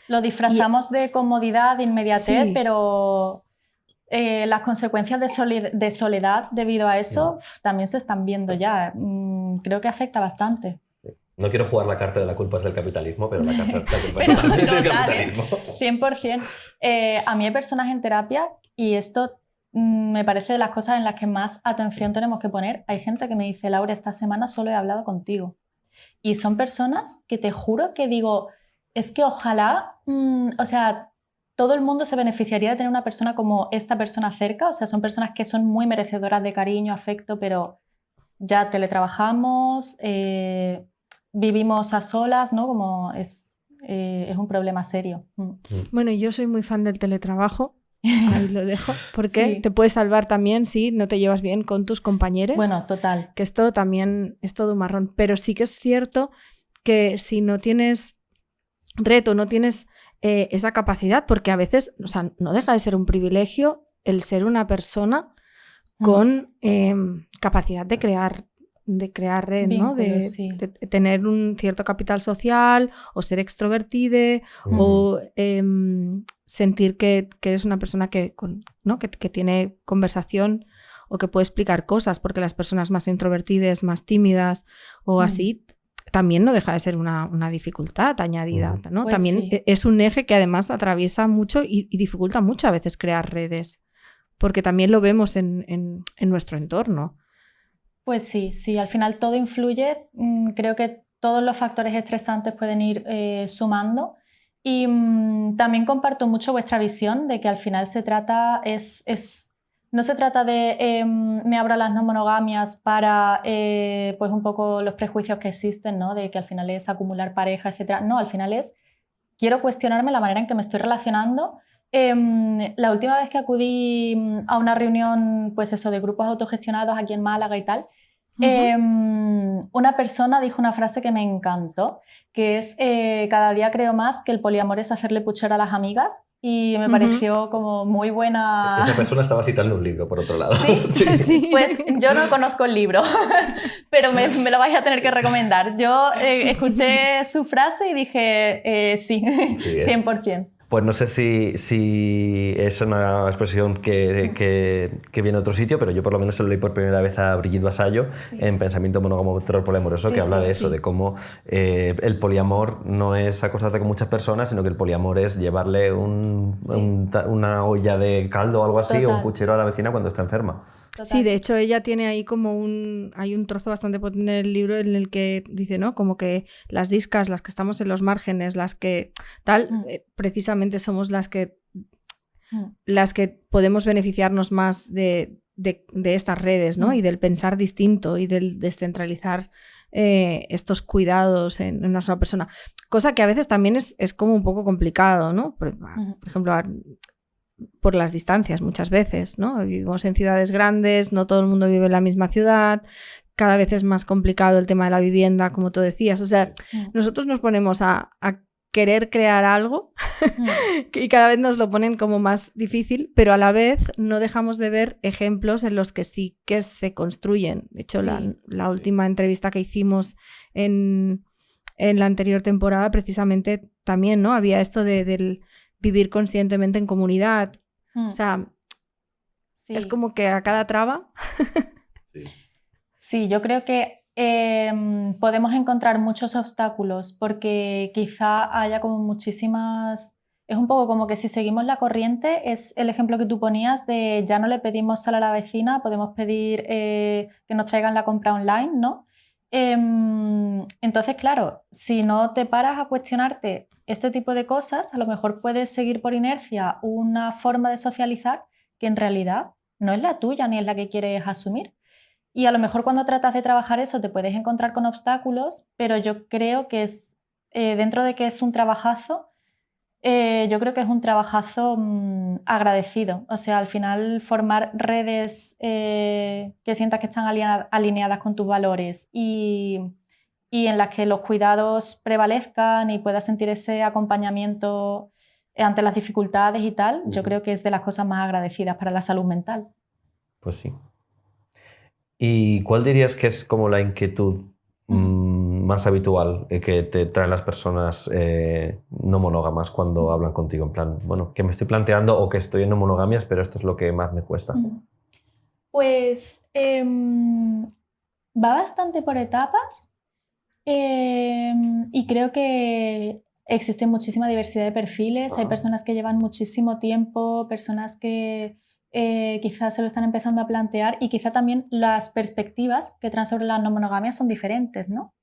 lo disfrazamos de comodidad, de inmediatez, Sí. pero las consecuencias de soledad debido a eso también se están viendo ya. Creo que afecta bastante. No quiero jugar la carta de la culpa es del capitalismo, pero la carta de la culpa Pero es del total, capitalismo. 100%. A mí hay personas en terapia y esto me parece de las cosas en las que más atención tenemos que poner. Hay gente que me dice, Laura, esta semana solo he hablado contigo. Y son personas que te juro que digo, es que ojalá, o sea, todo el mundo se beneficiaría de tener una persona como esta persona cerca. O sea, son personas que son muy merecedoras de cariño, afecto, pero ya teletrabajamos, vivimos a solas, ¿no? Como es un problema serio. Bueno, yo soy muy fan del teletrabajo. Ahí lo dejo, porque Sí. te puede salvar también si no te llevas bien con tus compañeros. Bueno, total. Que esto también es todo un marrón. Pero sí que es cierto que si no tienes reto, no tienes esa capacidad, porque a veces, o sea, no deja de ser un privilegio el ser una persona con capacidad de crear red, ¿no? Vínculos, sí. de tener un cierto capital social o ser extrovertide o sentir que eres una persona ¿no? que tiene conversación o que puede explicar cosas, porque las personas más introvertidas, más tímidas o así, también no deja de ser una dificultad añadida, ¿no? Pues también sí. es un eje que además atraviesa mucho y dificulta mucho a veces crear redes, porque también lo vemos en nuestro entorno. Pues sí, sí, al final todo influye. Creo que todos los factores estresantes pueden ir sumando. Y también comparto mucho vuestra visión de que al final no se trata de me abro a las no monogamias para pues un poco los prejuicios que existen, ¿no? De que al final es acumular pareja, etc. No, al final es quiero cuestionarme la manera en que me estoy relacionando. La última vez que acudí a una reunión, pues eso, de grupos autogestionados aquí en Málaga y tal, una persona dijo una frase que me encantó, que es cada día creo más que el poliamor es hacerle puchero a las amigas, y me pareció como muy buena. Esa persona estaba citando un libro, por otro lado. ¿Sí? Sí. Pues yo no conozco el libro, pero me lo vais a tener que recomendar. Yo escuché su frase y dije, sí, Sí, 100%. Pues no sé si es una expresión que viene de otro sitio, pero yo por lo menos se lo leí por primera vez a Brigitte Vasallo en Pensamiento monógamo contra poliamoroso, Sí, que habla sí, de eso, sí. de cómo el poliamor no es acostarte con muchas personas, sino que el poliamor es llevarle una olla de caldo o algo así, o un Total. puchero a la vecina cuando está enferma. Total. Sí, de hecho ella tiene ahí como hay un trozo bastante potente en el libro en el que dice, ¿no? Como que las discas, las que estamos en los márgenes, las que tal, precisamente somos las que podemos beneficiarnos más de estas redes, ¿no? Y del pensar distinto y del descentralizar estos cuidados en una sola persona. Cosa que a veces también es como un poco complicado, ¿no? Por ejemplo, por las distancias muchas veces, ¿no? Vivimos en ciudades grandes, no todo el mundo vive en la misma ciudad, cada vez es más complicado el tema de la vivienda, como tú decías. O sea, nosotros nos ponemos a querer crear algo y cada vez nos lo ponen como más difícil, pero a la vez no dejamos de ver ejemplos en los que sí que se construyen. De hecho, la última entrevista que hicimos en la anterior temporada, precisamente también, ¿no? Había esto del vivir conscientemente en comunidad. O sea, es como que a cada traba. Sí, yo creo que podemos encontrar muchos obstáculos porque quizá haya como muchísimas... Es un poco como que si seguimos la corriente, es el ejemplo que tú ponías de ya no le pedimos sal a la vecina, podemos pedir que nos traigan la compra online, ¿no? Entonces, claro, si no te paras a cuestionarte este tipo de cosas, a lo mejor puedes seguir por inercia una forma de socializar que en realidad no es la tuya ni es la que quieres asumir. Y a lo mejor cuando tratas de trabajar eso te puedes encontrar con obstáculos, pero yo creo que es, dentro de que es un trabajazo, yo creo que es un trabajazo agradecido. O sea, al final formar redes que sientas que están alineadas con tus valores y en las que los cuidados prevalezcan y puedas sentir ese acompañamiento ante las dificultades y tal, yo creo que es de las cosas más agradecidas para la salud mental. Pues sí. ¿Y cuál dirías que es como la inquietud más habitual que te traen las personas no monógamas cuando hablan contigo? En plan, bueno, que me estoy planteando o que estoy en no monogamias, pero esto es lo que más me cuesta. Pues va bastante por etapas y creo que existe muchísima diversidad de perfiles. Hay personas que llevan muchísimo tiempo, personas que quizás se lo están empezando a plantear y quizá también las perspectivas que traen sobre la no monogamia son diferentes, ¿no?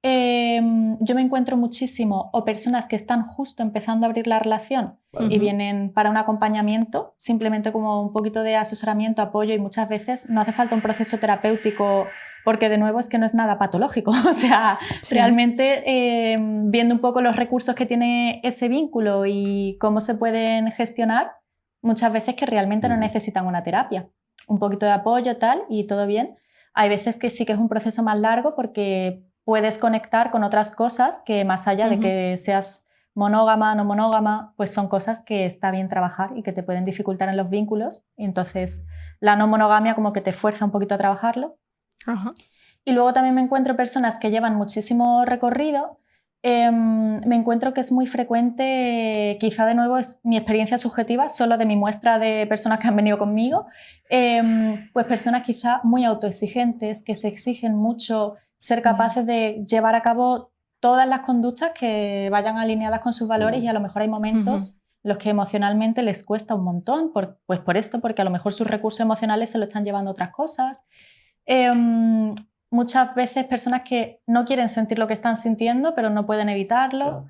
Yo me encuentro muchísimo o personas que están justo empezando a abrir la relación y vienen para un acompañamiento, simplemente como un poquito de asesoramiento, apoyo, y muchas veces no hace falta un proceso terapéutico porque de nuevo es que no es nada patológico. O sea, realmente viendo un poco los recursos que tiene ese vínculo y cómo se pueden gestionar, muchas veces que realmente no necesitan una terapia. Un poquito de apoyo, tal, y todo bien. Hay veces que sí que es un proceso más largo porque puedes conectar con otras cosas que más allá de que seas monógama, no monógama, pues son cosas que está bien trabajar y que te pueden dificultar en los vínculos. Y entonces la no monogamia como que te fuerza un poquito a trabajarlo. Y luego también me encuentro personas que llevan muchísimo recorrido. Me encuentro que es muy frecuente, quizá de nuevo es mi experiencia subjetiva, solo de mi muestra de personas que han venido conmigo, pues personas quizá muy autoexigentes, que se exigen mucho ser capaces de llevar a cabo todas las conductas que vayan alineadas con sus valores, y a lo mejor hay momentos en los que emocionalmente les cuesta un montón, pues por esto, porque a lo mejor sus recursos emocionales se lo están llevando a otras cosas. Muchas veces personas que no quieren sentir lo que están sintiendo, pero no pueden evitarlo,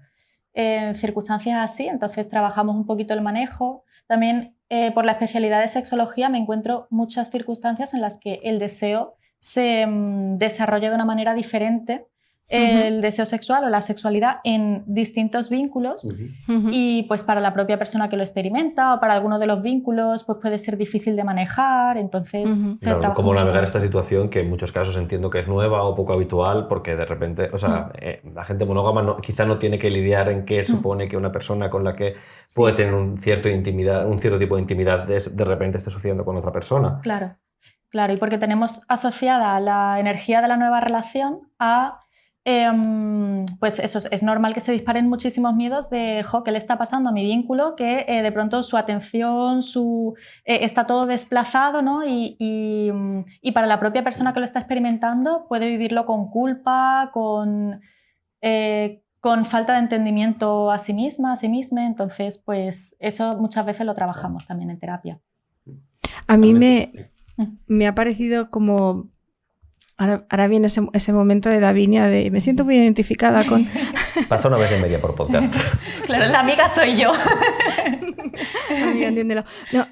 circunstancias así, entonces trabajamos un poquito el manejo. También por la especialidad de sexología me encuentro muchas circunstancias en las que el deseo se desarrolla de una manera diferente el deseo sexual o la sexualidad en distintos vínculos y pues para la propia persona que lo experimenta o para alguno de los vínculos pues puede ser difícil de manejar, entonces se Claro, trabaja cómo mucho navegar con esta eso. situación que en muchos casos entiendo que es nueva o poco habitual porque de repente, o sea, la gente monógama quizá no tiene que lidiar en qué supone que una persona con la que puede tener un cierto tipo de intimidad de repente esté sucediendo con otra persona. Claro, claro, y porque tenemos asociada la energía de la nueva relación a pues eso, es normal que se disparen muchísimos miedos de, ¿qué le está pasando a mi vínculo? Que de pronto su atención, está todo desplazado, ¿no? Y para la propia persona que lo está experimentando puede vivirlo con culpa, con falta de entendimiento a sí misma, entonces pues eso muchas veces lo trabajamos también en terapia. A mí me ha parecido como... Ahora viene ese momento de Davinia de me siento muy identificada con... Pasa una vez en media por podcast. Claro, la amiga soy yo. Amiga, entiéndelo. No,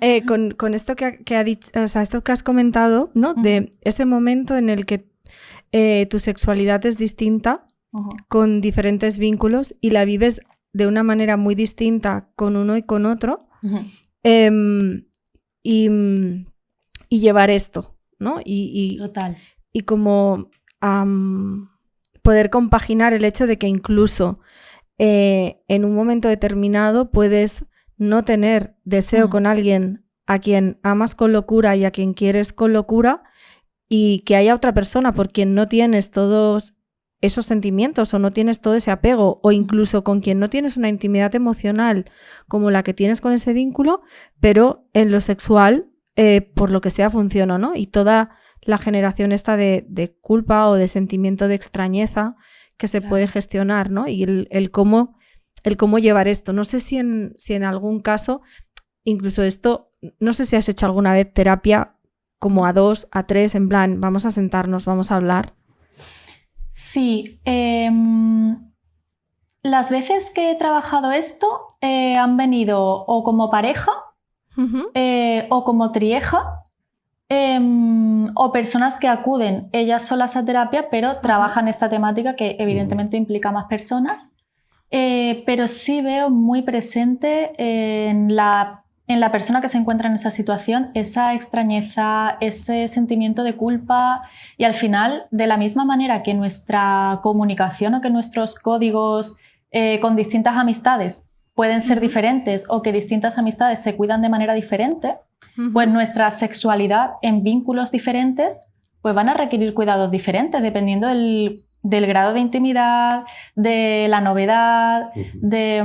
con esto que ha dicho, o sea, esto que has comentado, ¿no? De ese momento en el que tu sexualidad es distinta con diferentes vínculos y la vives de una manera muy distinta con uno y con otro. Y llevar esto, ¿no? Total. Y como poder compaginar el hecho de que incluso en un momento determinado puedes no tener deseo con alguien a quien amas con locura y a quien quieres con locura y que haya otra persona por quien no tienes todos esos sentimientos o no tienes todo ese apego o incluso con quien no tienes una intimidad emocional como la que tienes con ese vínculo, pero en lo sexual, por lo que sea, funciona, ¿no? Y toda la generación esta de culpa o de sentimiento de extrañeza que se puede gestionar, ¿no? Y el cómo llevar esto. No sé si en algún caso, incluso esto, no sé si has hecho alguna vez terapia como a 2, a 3, en plan, vamos a sentarnos, vamos a hablar. Sí. Las veces que he trabajado esto han venido o como pareja o como trieja. O personas que acuden ellas solas a terapia, pero trabajan esta temática que evidentemente implica más personas. Pero sí veo muy presente en la persona que se encuentra en esa situación esa extrañeza, ese sentimiento de culpa y al final, de la misma manera que nuestra comunicación o que nuestros códigos con distintas amistades pueden ser diferentes o que distintas amistades se cuidan de manera diferente, pues nuestra sexualidad en vínculos diferentes pues van a requerir cuidados diferentes dependiendo del grado de intimidad, de la novedad, de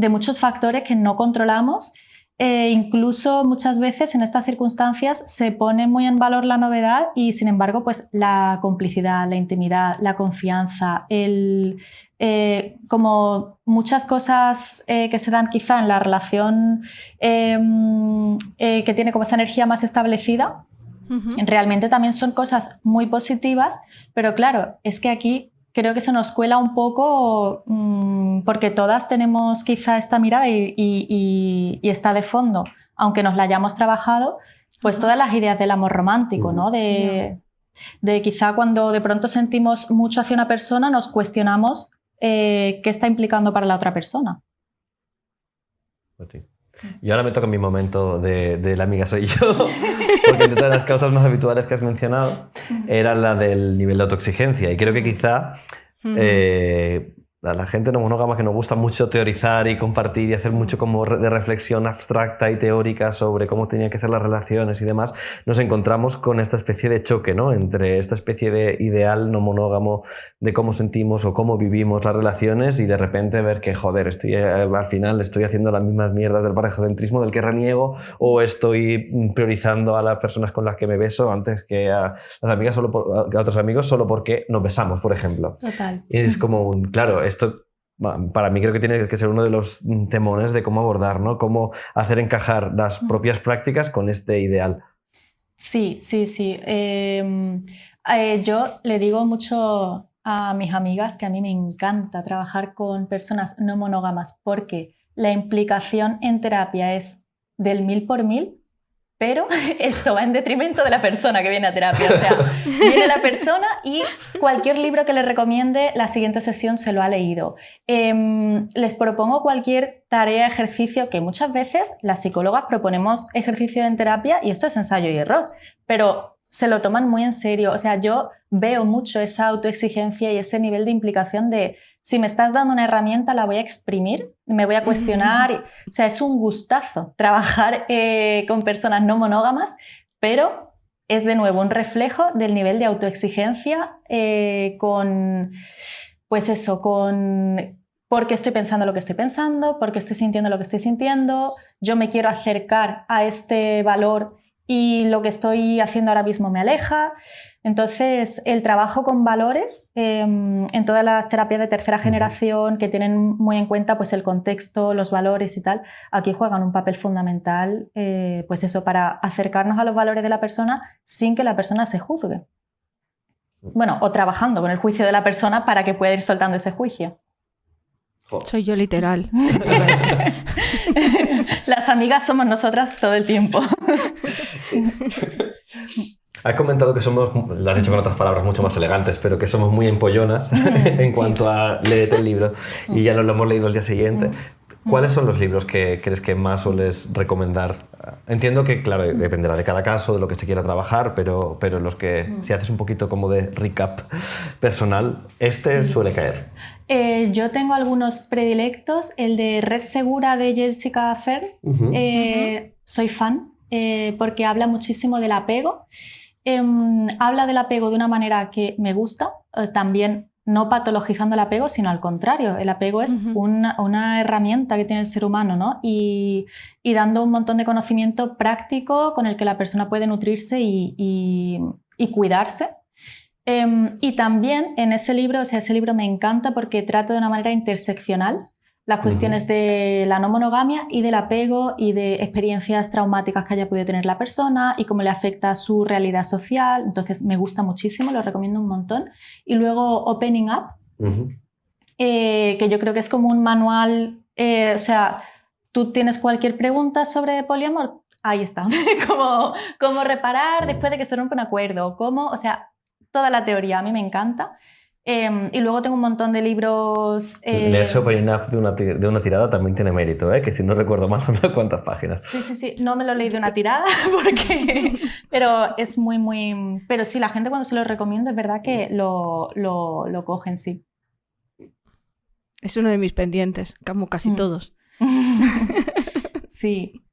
muchos factores que no controlamos. Incluso muchas veces en estas circunstancias se pone muy en valor la novedad y sin embargo pues la complicidad, la intimidad, la confianza, como muchas cosas que se dan quizá en la relación que tiene como esa energía más establecida, realmente también son cosas muy positivas, pero claro, es que aquí creo que se nos cuela un poco porque todas tenemos quizá esta mirada y está de fondo, aunque nos la hayamos trabajado, pues todas las ideas del amor romántico, ¿no? De quizá cuando de pronto sentimos mucho hacia una persona nos cuestionamos qué está implicando para la otra persona. Y ahora me toca mi momento de la amiga soy yo, porque entre todas las causas más habituales que has mencionado era la del nivel de autoexigencia. Y creo que quizá a la gente no monógama que nos gusta mucho teorizar y compartir y hacer mucho como de reflexión abstracta y teórica sobre cómo tenían que ser las relaciones y demás, nos encontramos con esta especie de choque, ¿no? Entre esta especie de ideal no monógamo de cómo sentimos o cómo vivimos las relaciones y de repente ver que, joder, al final estoy haciendo las mismas mierdas del parejocentrismo del que reniego o estoy priorizando a las personas con las que me beso antes que a las amigas a otros amigos solo porque nos besamos, por ejemplo. Total. Y es como claro, esto para mí creo que tiene que ser uno de los temones de cómo abordar, ¿no? Cómo hacer encajar las propias prácticas con este ideal. Sí. Yo le digo mucho a mis amigas que a mí me encanta trabajar con personas no monógamas porque la implicación en terapia es del 1000 por 1000, pero esto va en detrimento de la persona que viene a terapia. O sea, viene la persona y cualquier libro que le recomiende, la siguiente sesión se lo ha leído. Les propongo cualquier tarea, ejercicio, que muchas veces las psicólogas proponemos ejercicio en terapia y esto es ensayo y error, pero se lo toman muy en serio. O sea, yo veo mucho esa autoexigencia y ese nivel de implicación de si me estás dando una herramienta la voy a exprimir, me voy a cuestionar. O sea, es un gustazo trabajar con personas no monógamas, pero es de nuevo un reflejo del nivel de autoexigencia pues eso, con porque estoy pensando lo que estoy pensando, porque estoy sintiendo lo que estoy sintiendo, yo me quiero acercar a este valor y lo que estoy haciendo ahora mismo me aleja. Entonces, el trabajo con valores en todas las terapias de tercera generación que tienen muy en cuenta pues, el contexto, los valores y tal, aquí juegan un papel fundamental pues eso, para acercarnos a los valores de la persona sin que la persona se juzgue. Bueno, o trabajando con el juicio de la persona para que pueda ir soltando ese juicio. Soy yo literal. Las amigas somos nosotras todo el tiempo. Has comentado que somos, lo has dicho con otras palabras mucho más elegantes, pero que somos muy empollonas en cuanto a léete el libro y ya nos lo hemos leído el día siguiente. ¿Cuáles son los libros que crees que más sueles recomendar? Entiendo que, claro, dependerá de cada caso, de lo que se quiera trabajar, pero los que, si haces un poquito como de recap personal, suele caer. Yo tengo algunos predilectos. El de Red Segura de Jessica Fern. Soy fan porque habla muchísimo del apego. Habla del apego de una manera que me gusta, también no patologizando el apego, sino al contrario. El apego es una herramienta que tiene el ser humano, ¿no? Y dando un montón de conocimiento práctico con el que la persona puede nutrirse y cuidarse. Y también en ese libro, o sea, ese libro me encanta porque trata de una manera interseccional las cuestiones de la no monogamia y del apego y de experiencias traumáticas que haya podido tener la persona y cómo le afecta a su realidad social. Entonces me gusta muchísimo, lo recomiendo un montón. Y luego Opening Up, que yo creo que es como un manual, o sea, tú tienes cualquier pregunta sobre poliamor, ahí está. cómo reparar después de que se rompe un acuerdo, o sea, toda la teoría, a mí me encanta. Y luego tengo un montón de libros... Leerse Opening Up de una tirada también tiene mérito, que si no recuerdo mal son unas cuantas páginas. Sí, no me lo leí de una tirada, pero es muy... Pero sí, la gente cuando se lo recomiendo es verdad que lo cogen, sí. Es uno de mis pendientes, como casi todos. Sí,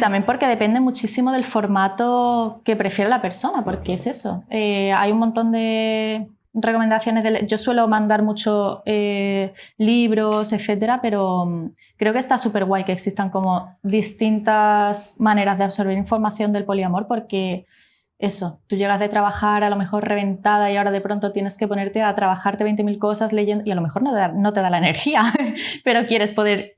también porque depende muchísimo del formato que prefiere la persona, porque es eso. Hay un montón de recomendaciones. Yo suelo mandar mucho libros, etcétera, pero creo que está súper guay que existan como distintas maneras de absorber información del poliamor, porque eso, tú llegas de trabajar a lo mejor reventada y ahora de pronto tienes que ponerte a trabajarte 20.000 cosas leyendo y a lo mejor no te da la energía, pero quieres poder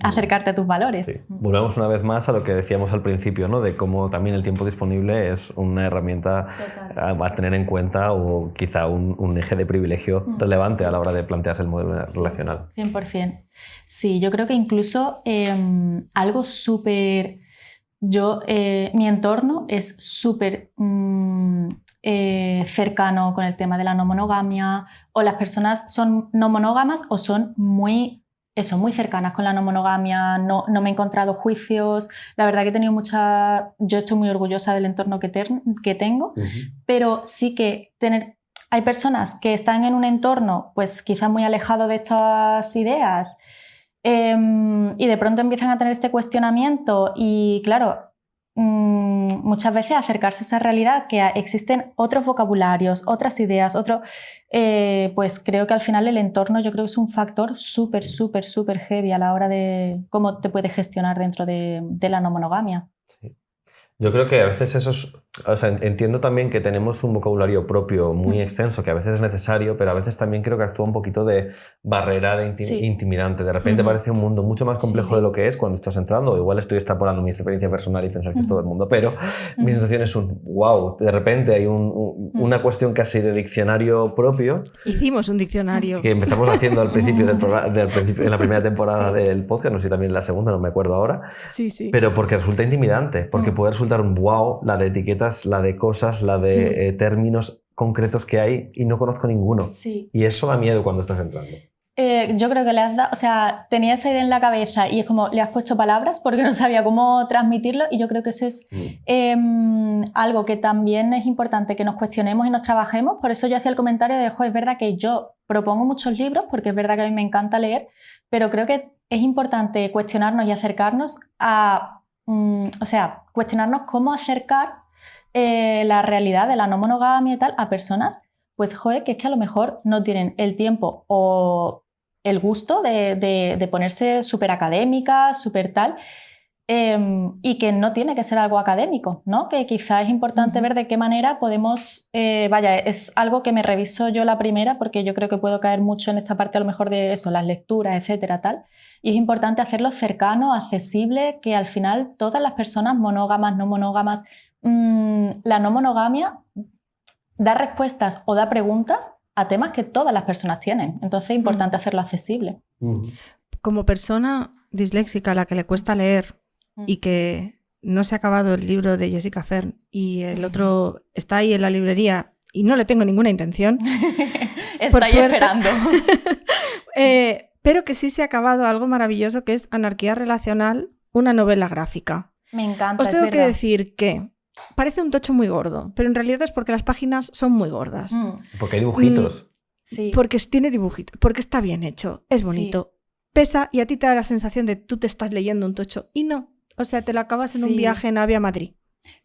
acercarte a tus valores. Sí. Volvemos una vez más a lo que decíamos al principio, ¿no? De cómo también el tiempo disponible es una herramienta a tener en cuenta o quizá un eje de privilegio relevante a la hora de plantearse el modelo relacional. 100%. Sí, yo creo que incluso algo súper... mi entorno es súper cercano con el tema de la no monogamia, o las personas son no monógamas o son muy cercanas con la no monogamia, no me he encontrado juicios. La verdad que he tenido yo estoy muy orgullosa del entorno que tengo, pero sí que hay personas que están en un entorno pues quizás muy alejado de estas ideas, y de pronto empiezan a tener este cuestionamiento y claro, muchas veces acercarse a esa realidad que existen otros vocabularios, otras ideas, pues creo que al final el entorno yo creo que es un factor súper heavy a la hora de cómo te puedes gestionar dentro de la no monogamia. Sí. Yo creo que a veces esos O sea, entiendo también que tenemos un vocabulario propio muy extenso, que a veces es necesario, pero a veces también creo que actúa un poquito de barrera de intimidante. De repente parece un mundo mucho más complejo de lo que es cuando estás entrando. O igual estoy extrapolando mi experiencia personal y pensar que es todo el mundo, pero mi sensación es wow, de repente hay una cuestión casi de diccionario propio. Hicimos un diccionario. Que empezamos haciendo al principio del programa, en la primera temporada del podcast, no sé si también en la segunda, no me acuerdo ahora. Sí, sí. Pero porque resulta intimidante, porque puede resultar un wow la de etiquetas, la de cosas, la de términos concretos que hay y no conozco ninguno. Sí. Y eso da miedo cuando estás entrando. Yo creo que le has dado, o sea, tenía esa idea en la cabeza y es como le has puesto palabras porque no sabía cómo transmitirlo y yo creo que eso es algo que también es importante que nos cuestionemos y nos trabajemos. Por eso yo hacía el comentario de, es verdad que yo propongo muchos libros porque es verdad que a mí me encanta leer, pero creo que es importante cuestionarnos y acercarnos a, o sea, cuestionarnos cómo acercar la realidad de la no monogamia y tal a personas, pues que es que a lo mejor no tienen el tiempo o el gusto de ponerse súper académicas, súper tal, y que no tiene que ser algo académico, ¿no? Que quizá es importante ver de qué manera podemos, es algo que me reviso yo la primera porque yo creo que puedo caer mucho en esta parte a lo mejor de eso, las lecturas, etcétera, tal, y es importante hacerlo cercano, accesible, que al final todas las personas monógamas, no monógamas, la no monogamia da respuestas o da preguntas a temas que todas las personas tienen. Entonces es importante hacerlo accesible. Como persona disléxica a la que le cuesta leer y que no se ha acabado el libro de Jessica Fern y el otro está ahí en la librería y no le tengo ninguna intención. Está ahí esperando. Pero que sí se ha acabado algo maravilloso que es Anarquía Relacional, una novela gráfica. Me encanta. Os tengo que decir que parece un tocho muy gordo, pero en realidad es porque las páginas son muy gordas. Porque hay dibujitos. Sí. Porque tiene dibujitos, porque está bien hecho, es bonito. Pesa y a ti te da la sensación de tú te estás leyendo un tocho y no. O sea, te lo acabas en un viaje en AVE a Madrid.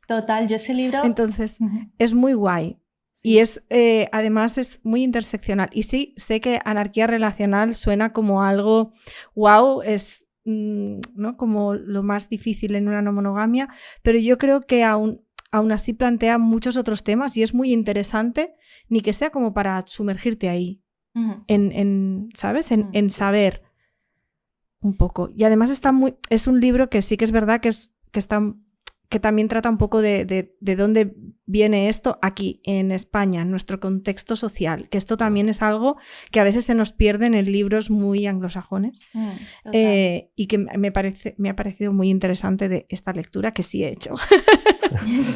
Total, yo ese libro... Entonces, es muy guay. Y es además es muy interseccional. Y sí, sé que Anarquía Relacional suena como algo wow, es... ¿no? Como lo más difícil en una no monogamia, pero yo creo que aún así plantea muchos otros temas y es muy interesante, ni que sea como para sumergirte ahí, ¿sabes? En saber un poco. Y además es un libro que sí que es verdad que también trata un poco de dónde viene esto aquí, en España, en nuestro contexto social, que esto también es algo que a veces se nos pierde en libros muy anglosajones y que me ha parecido muy interesante de esta lectura que sí he hecho.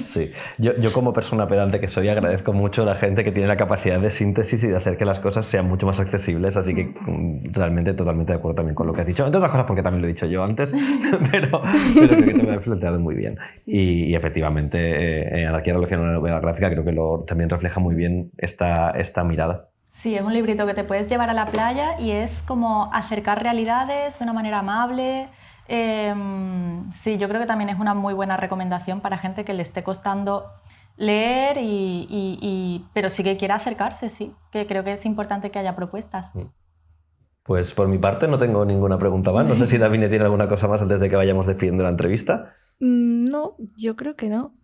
Sí, yo como persona pedante que soy agradezco mucho a la gente que tiene la capacidad de síntesis y de hacer que las cosas sean mucho más accesibles, así que realmente totalmente de acuerdo también con lo que has dicho, entre otras cosas porque también lo he dicho yo antes, pero creo que te me has planteado muy bien. Sí. Y efectivamente Anarquía Relacional, una novela gráfica, creo que también refleja muy bien esta mirada. Sí, es un librito que te puedes llevar a la playa y es como acercar realidades de una manera amable. Sí, yo creo que también es una muy buena recomendación para gente que le esté costando leer, pero sí que quiera acercarse, sí, que creo que es importante que haya propuestas. Pues por mi parte no tengo ninguna pregunta más. No sé si Davine tiene alguna cosa más antes de que vayamos despidiendo la entrevista. No, yo creo que no.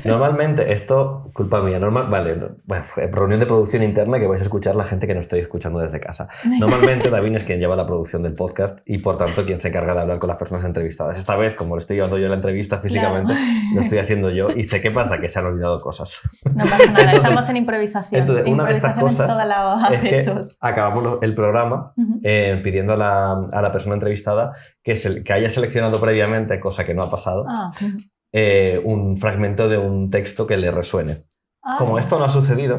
Normalmente, esto, culpa mía, reunión de producción interna que vais a escuchar la gente que no estoy escuchando desde casa. Normalmente Davine es quien lleva la producción del podcast y por tanto quien se encarga de hablar con las personas entrevistadas. Esta vez, como lo estoy llevando yo la entrevista físicamente, lo estoy haciendo yo y sé qué pasa, que se han olvidado cosas. No pasa nada, estamos en improvisación. Entonces, una de estas cosas en todos los aspectos. Es que acabamos el programa pidiendo a la persona entrevistada que haya seleccionado previamente, cosa que no ha pasado, un fragmento de un texto que le resuene. Como esto no ha sucedido,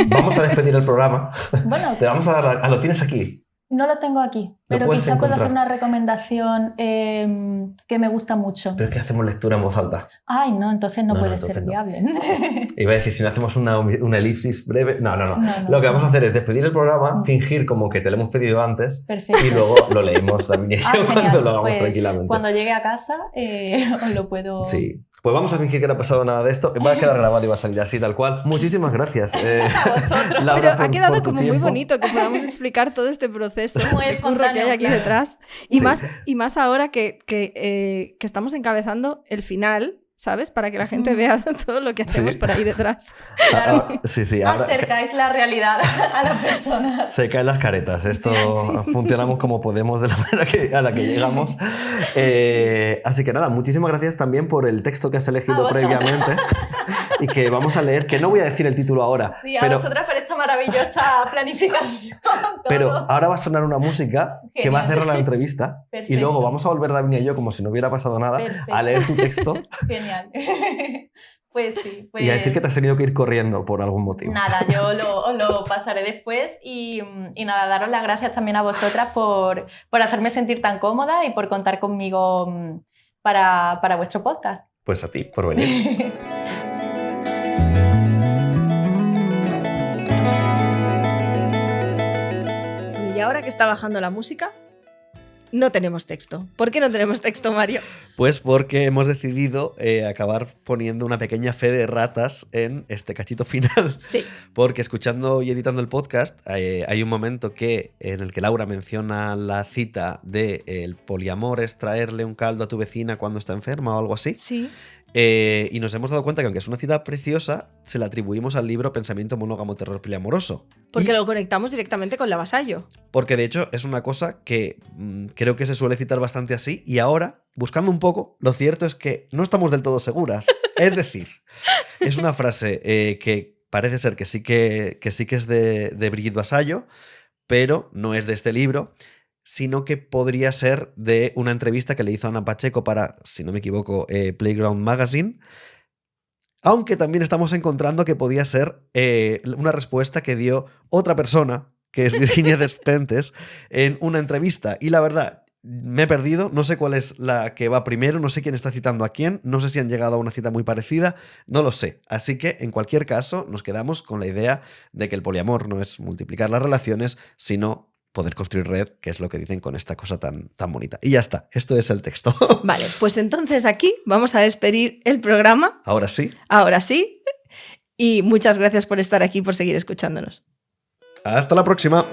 vamos a despedir el programa. Bueno, te vamos a dar... ¿lo tienes aquí? No lo tengo aquí, pero quizá puedo hacer una recomendación que me gusta mucho. Pero es que hacemos lectura en voz alta. Ay, no, entonces no puede ser viable. Iba a decir, si no hacemos una elipsis breve... No. Lo que vamos a hacer es despedir el programa, fingir como que te lo hemos pedido antes. Perfecto. Y luego lo leemos también cuando lo hagamos tranquilamente. Cuando llegue a casa os lo puedo... Sí. Pues vamos a fingir que no ha pasado nada de esto. Va a quedar grabado y va a salir así, tal cual. Muchísimas gracias, Laura, Pero ha quedado por tu como muy tiempo. bonito que podamos explicar todo este proceso Muy de curro que hay aquí espontáneo, detrás. Y, Sí. más ahora que estamos encabezando el final, ¿sabes? Para que la gente vea todo lo que hacemos Sí. por ahí detrás. Claro. Sí, ahora Acercáis la realidad a las personas. se caen las caretas. Esto funcionamos como podemos de la manera a la que llegamos. Así que nada, muchísimas gracias también por el texto que has A elegido vosotras. previamente y que vamos a leer, que no voy a decir el título ahora, Sí, a pero, vosotras por esta maravillosa planificación. pero todo. ahora va a sonar una música que va a Genial. cerrar la entrevista y Perfecto. luego vamos a volver David y yo como si no hubiera pasado nada Perfecto. a leer tu texto Genial. Pues sí. Pues... y a decir que te has tenido que ir corriendo por algún motivo. Nada, yo os lo pasaré después y nada, daros las gracias también a vosotras por hacerme sentir tan cómoda y por contar conmigo para vuestro podcast. Pues a ti, por venir. Y ahora que está bajando la música, no tenemos texto. ¿Por qué no tenemos texto, Mario? Pues porque hemos decidido acabar poniendo una pequeña fe de ratas en este cachito final. Sí. Porque escuchando y editando el podcast, hay un momento en el que Laura menciona la cita de el poliamor es traerle un caldo a tu vecina cuando está enferma o algo así. Sí. Y nos hemos dado cuenta que aunque es una cita preciosa, se la atribuimos al libro Pensamiento monógamo terror poliamoroso. Porque Y- lo conectamos directamente con la vasallo. Porque de hecho es una cosa que creo que se suele citar bastante así y ahora, buscando un poco, lo cierto es que no estamos del todo seguras. Es decir, es una frase que parece ser que sí que es de Brigitte Vasallo, pero no es de este libro, sino que podría ser de una entrevista que le hizo Ana Pacheco para, si no me equivoco, Playground Magazine. Aunque también estamos encontrando que podía ser una respuesta que dio otra persona, que es Virginia Despentes, en una entrevista. Y la verdad, me he perdido, no sé cuál es la que va primero, no sé quién está citando a quién, no sé si han llegado a una cita muy parecida, no lo sé. Así que, en cualquier caso, nos quedamos con la idea de que el poliamor no es multiplicar las relaciones, sino poder construir red, que es lo que dicen con esta cosa tan bonita. Y ya está, esto es el texto. Vale, pues entonces aquí vamos a despedir el programa. Ahora sí. Ahora sí. Y muchas gracias por estar aquí, por seguir escuchándonos. Hasta la próxima.